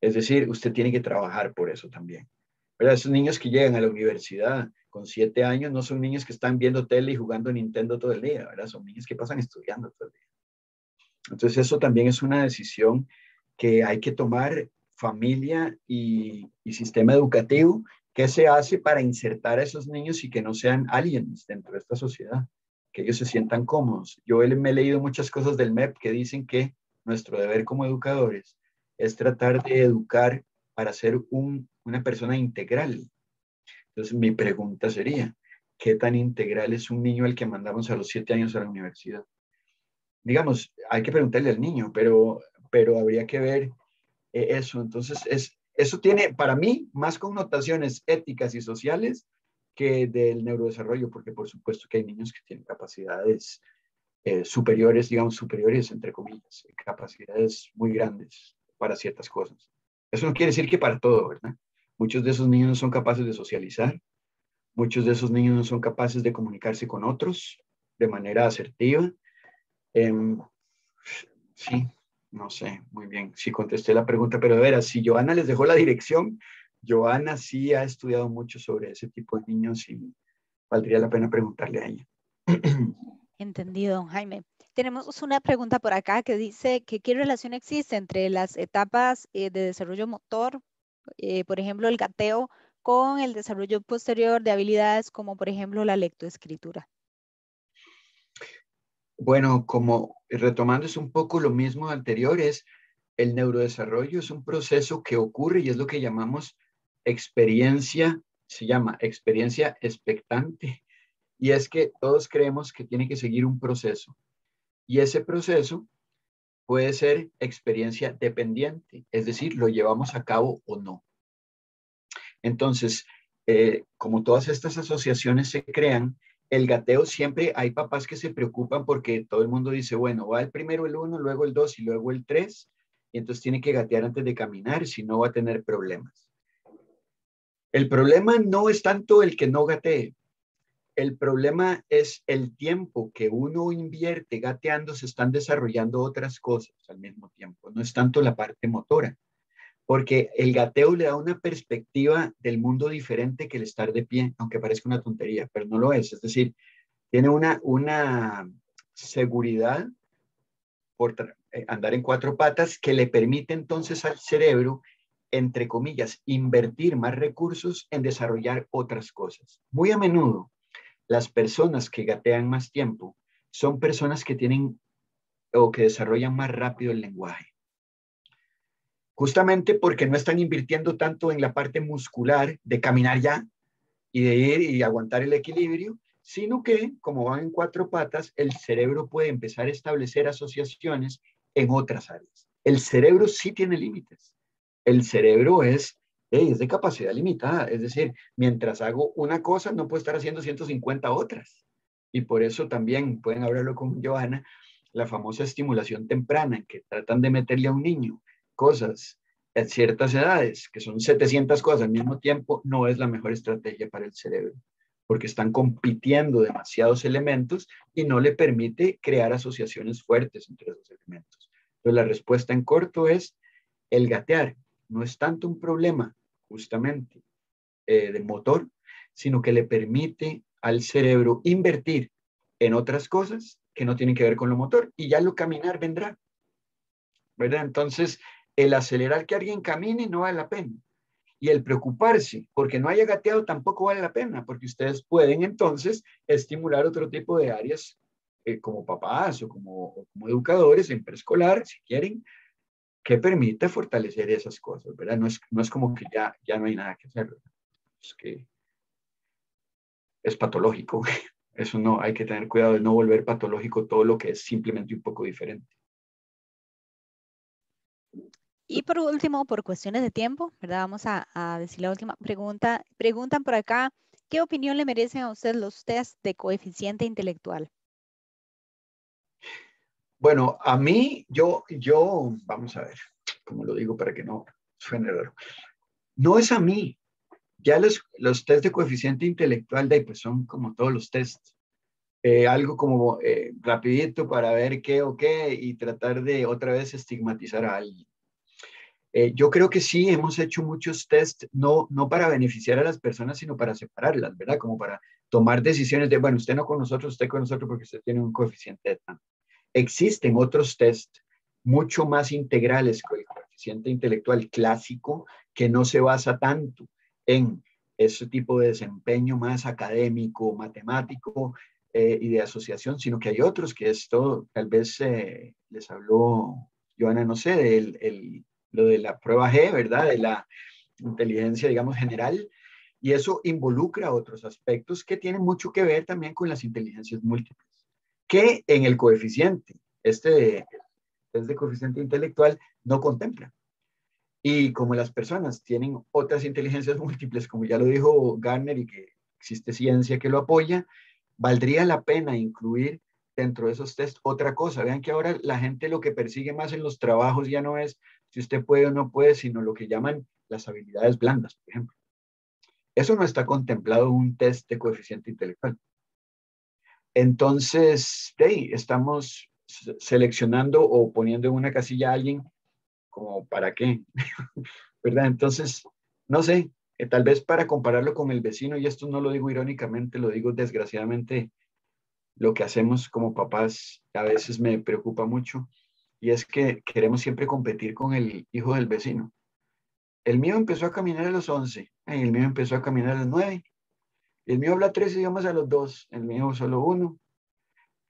Es decir, usted tiene que trabajar por eso también. ¿Verdad? Esos niños que llegan a la universidad con 7 años no son niños que están viendo tele y jugando Nintendo todo el día, ¿verdad? Son niños que pasan estudiando todo el día. Entonces eso también es una decisión que hay que tomar familia y sistema educativo. ¿Qué se hace para insertar a esos niños y que no sean aliens dentro de esta sociedad? Que ellos se sientan cómodos. Yo me he leído muchas cosas del MEP que dicen que nuestro deber como educadores es tratar de educar para ser una persona integral. Entonces mi pregunta sería, ¿qué tan integral es un niño al que mandamos a los 7 años a la universidad? Digamos, hay que preguntarle al niño, pero habría que ver eso. Entonces, eso tiene para mí más connotaciones éticas y sociales que del neurodesarrollo, porque por supuesto que hay niños que tienen capacidades superiores, digamos, superiores, entre comillas, capacidades muy grandes para ciertas cosas. Eso no quiere decir que para todo, ¿verdad? Muchos de esos niños no son capaces de socializar, muchos de esos niños no son capaces de comunicarse con otros de manera asertiva. Sí, no sé, muy bien, sí contesté la pregunta, pero de veras, si Joana les dejó la dirección, Joana sí ha estudiado mucho sobre ese tipo de niños y valdría la pena preguntarle a ella. Entendido, don Jaime. Tenemos una pregunta por acá que dice que qué relación existe entre las etapas de desarrollo motor, por ejemplo, el gateo, con el desarrollo posterior de habilidades como, por ejemplo, la lectoescritura. Bueno, como retomando es un poco lo mismo anterior, es el neurodesarrollo es un proceso que ocurre y es lo que llamamos experiencia, se llama experiencia expectante. Y es que todos creemos que tiene que seguir un proceso. Y ese proceso puede ser experiencia dependiente, es decir, lo llevamos a cabo o no. Entonces, como todas estas asociaciones se crean, el gateo siempre hay papás que se preocupan porque todo el mundo dice, bueno, va el primero el 1, luego el 2 y luego el 3, y entonces tiene que gatear antes de caminar, si no va a tener problemas. El problema no es tanto el que no gatee, el problema es el tiempo que uno invierte gateando, se están desarrollando otras cosas al mismo tiempo, no es tanto la parte motora, porque el gateo le da una perspectiva del mundo diferente que el estar de pie, aunque parezca una tontería, pero no lo es decir, tiene una seguridad por andar en 4 patas que le permite entonces al cerebro, entre comillas, invertir más recursos en desarrollar otras cosas. Muy a menudo, las personas que gatean más tiempo son personas que tienen o que desarrollan más rápido el lenguaje. Justamente porque no están invirtiendo tanto en la parte muscular de caminar ya y de ir y aguantar el equilibrio, sino que, como van en 4 patas, el cerebro puede empezar a establecer asociaciones en otras áreas. El cerebro sí tiene límites. El cerebro es de capacidad limitada. Es decir, mientras hago una cosa, no puedo estar haciendo 150 otras. Y por eso también pueden hablarlo con Joana, la famosa estimulación temprana, en que tratan de meterle a un niño cosas a ciertas edades, que son 700 cosas al mismo tiempo, no es la mejor estrategia para el cerebro, porque están compitiendo demasiados elementos y no le permite crear asociaciones fuertes entre esos elementos. Entonces, la respuesta en corto es el gatear. No es tanto un problema, justamente, de motor, sino que le permite al cerebro invertir en otras cosas que no tienen que ver con lo motor y ya lo caminar vendrá, ¿verdad? Entonces, el acelerar que alguien camine no vale la pena. Y el preocuparse porque no haya gateado tampoco vale la pena, porque ustedes pueden entonces estimular otro tipo de áreas como papás o como educadores en preescolar, si quieren, que permita fortalecer esas cosas, ¿verdad? No es como que ya no hay nada que hacer, ¿verdad? Es que es patológico. Eso no, hay que tener cuidado de no volver patológico todo lo que es simplemente un poco diferente. Y por último, por cuestiones de tiempo, ¿verdad? Vamos a decir la última pregunta. Preguntan por acá, ¿qué opinión le merecen a usted los test de coeficiente intelectual? Bueno, a mí, vamos a ver, cómo lo digo para que no suene raro. No es a mí. Ya los test de coeficiente intelectual, pues son como todos los tests. Algo como rapidito para ver qué o qué y tratar de otra vez estigmatizar a alguien. Yo creo que sí, hemos hecho muchos test, no para beneficiar a las personas, sino para separarlas, ¿verdad? Como para tomar decisiones de, bueno, usted no con nosotros, usted con nosotros porque usted tiene un coeficiente de tanto. Existen otros test mucho más integrales que el coeficiente intelectual clásico, que no se basa tanto en ese tipo de desempeño más académico, matemático y de asociación, sino que hay otros que esto tal vez les habló Joana, no sé, lo de la prueba G, ¿verdad? De la inteligencia, digamos, general. Y eso involucra otros aspectos que tienen mucho que ver también con las inteligencias múltiples, que en el coeficiente, es de coeficiente intelectual, no contempla. Y como las personas tienen otras inteligencias múltiples, como ya lo dijo Gardner, y que existe ciencia que lo apoya, valdría la pena incluir dentro de esos test otra cosa. Vean que ahora la gente lo que persigue más en los trabajos ya no es si usted puede o no puede, sino lo que llaman las habilidades blandas, por ejemplo. Eso no está contemplado en un test de coeficiente intelectual. Entonces, estamos seleccionando o poniendo en una casilla a alguien como para qué, ¿verdad? Entonces, no sé, tal vez para compararlo con el vecino, y esto no lo digo irónicamente, lo digo desgraciadamente, lo que hacemos como papás a veces me preocupa mucho, y es que queremos siempre competir con el hijo del vecino. El mío empezó a caminar a los 11, el mío empezó a caminar a los 9, el mío habla 3 idiomas a los 2, el mío solo uno.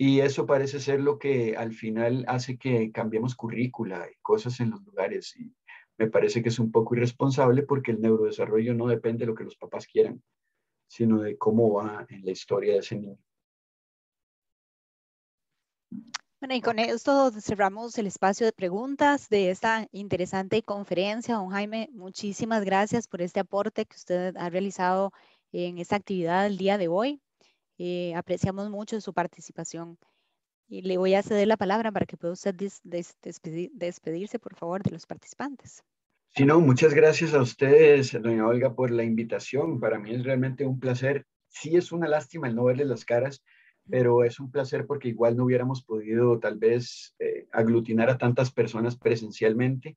Y eso parece ser lo que al final hace que cambiemos currícula y cosas en los lugares. Y me parece que es un poco irresponsable porque el neurodesarrollo no depende de lo que los papás quieran, sino de cómo va en la historia de ese niño. Bueno, y con esto cerramos el espacio de preguntas de esta interesante conferencia. Don Jaime, muchísimas gracias por este aporte que usted ha realizado en esta actividad el día de hoy. Apreciamos mucho su participación. Y le voy a ceder la palabra para que pueda usted despedirse, por favor, de los participantes. Sí, no, muchas gracias a ustedes, doña Olga, por la invitación. Para mí es realmente un placer. Sí es una lástima el no verles las caras, pero es un placer porque igual no hubiéramos podido tal vez aglutinar a tantas personas presencialmente,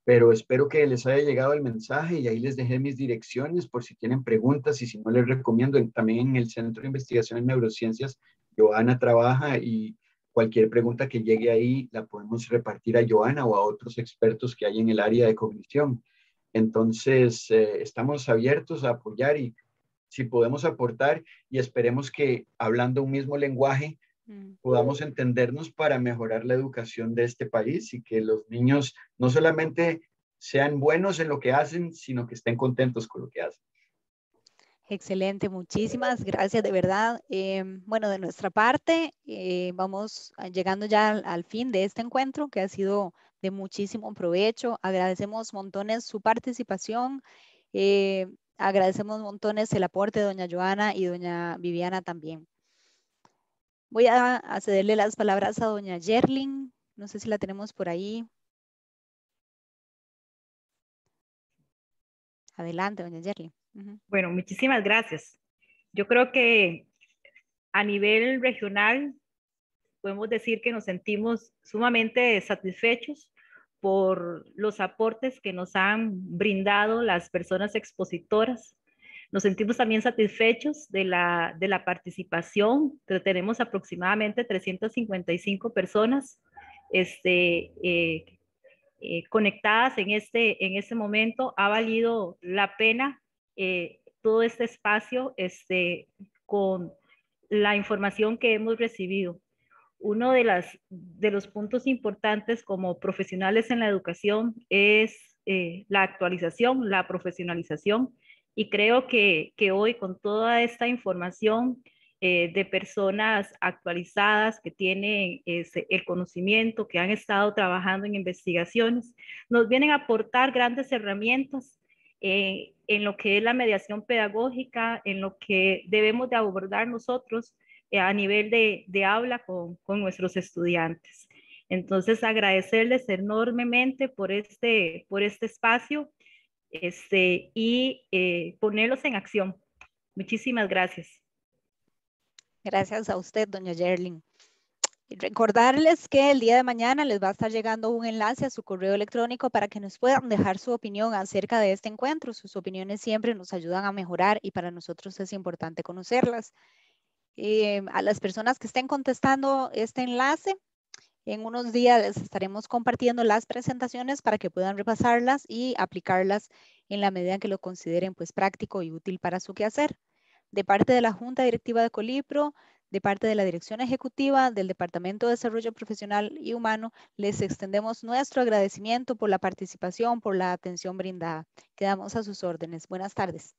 pero espero que les haya llegado el mensaje y ahí les dejé mis direcciones por si tienen preguntas y si no les recomiendo, también en el Centro de Investigación en Neurociencias, Joana trabaja y cualquier pregunta que llegue ahí la podemos repartir a Joana o a otros expertos que hay en el área de cognición. Entonces, estamos abiertos a apoyar y si podemos aportar y esperemos que hablando un mismo lenguaje podamos entendernos para mejorar la educación de este país y que los niños no solamente sean buenos en lo que hacen, sino que estén contentos con lo que hacen. Excelente, muchísimas gracias de verdad. Bueno, de nuestra parte, vamos llegando ya al fin de este encuentro que ha sido de muchísimo provecho. Agradecemos montones su participación. Agradecemos montones el aporte de doña Joana y doña Viviana también. Voy a cederle las palabras a doña Yerlin. No sé si la tenemos por ahí. Adelante, doña Yerlin. Bueno, muchísimas gracias. Yo creo que a nivel regional podemos decir que nos sentimos sumamente satisfechos por los aportes que nos han brindado las personas expositoras. Nos sentimos también satisfechos de la participación. Tenemos aproximadamente 355 personas conectadas en este momento. Ha valido la pena todo este espacio con la información que hemos recibido. Uno de los puntos importantes como profesionales en la educación es la actualización, la profesionalización, y creo que hoy con toda esta información de personas actualizadas que tienen el conocimiento, que han estado trabajando en investigaciones, nos vienen a aportar grandes herramientas en lo que es la mediación pedagógica, en lo que debemos de abordar nosotros a nivel de aula con nuestros estudiantes. Entonces, agradecerles enormemente por este espacio y ponerlos en acción. Muchísimas gracias. Gracias a usted, doña Yerlin. Y recordarles que el día de mañana les va a estar llegando un enlace a su correo electrónico para que nos puedan dejar su opinión acerca de este encuentro. Sus opiniones siempre nos ayudan a mejorar y para nosotros es importante conocerlas. A las personas que estén contestando este enlace, en unos días les estaremos compartiendo las presentaciones para que puedan repasarlas y aplicarlas en la medida que lo consideren pues práctico y útil para su quehacer. De parte de la Junta Directiva de Colipro, de parte de la Dirección Ejecutiva del Departamento de Desarrollo Profesional y Humano, les extendemos nuestro agradecimiento por la participación, por la atención brindada. Quedamos a sus órdenes. Buenas tardes.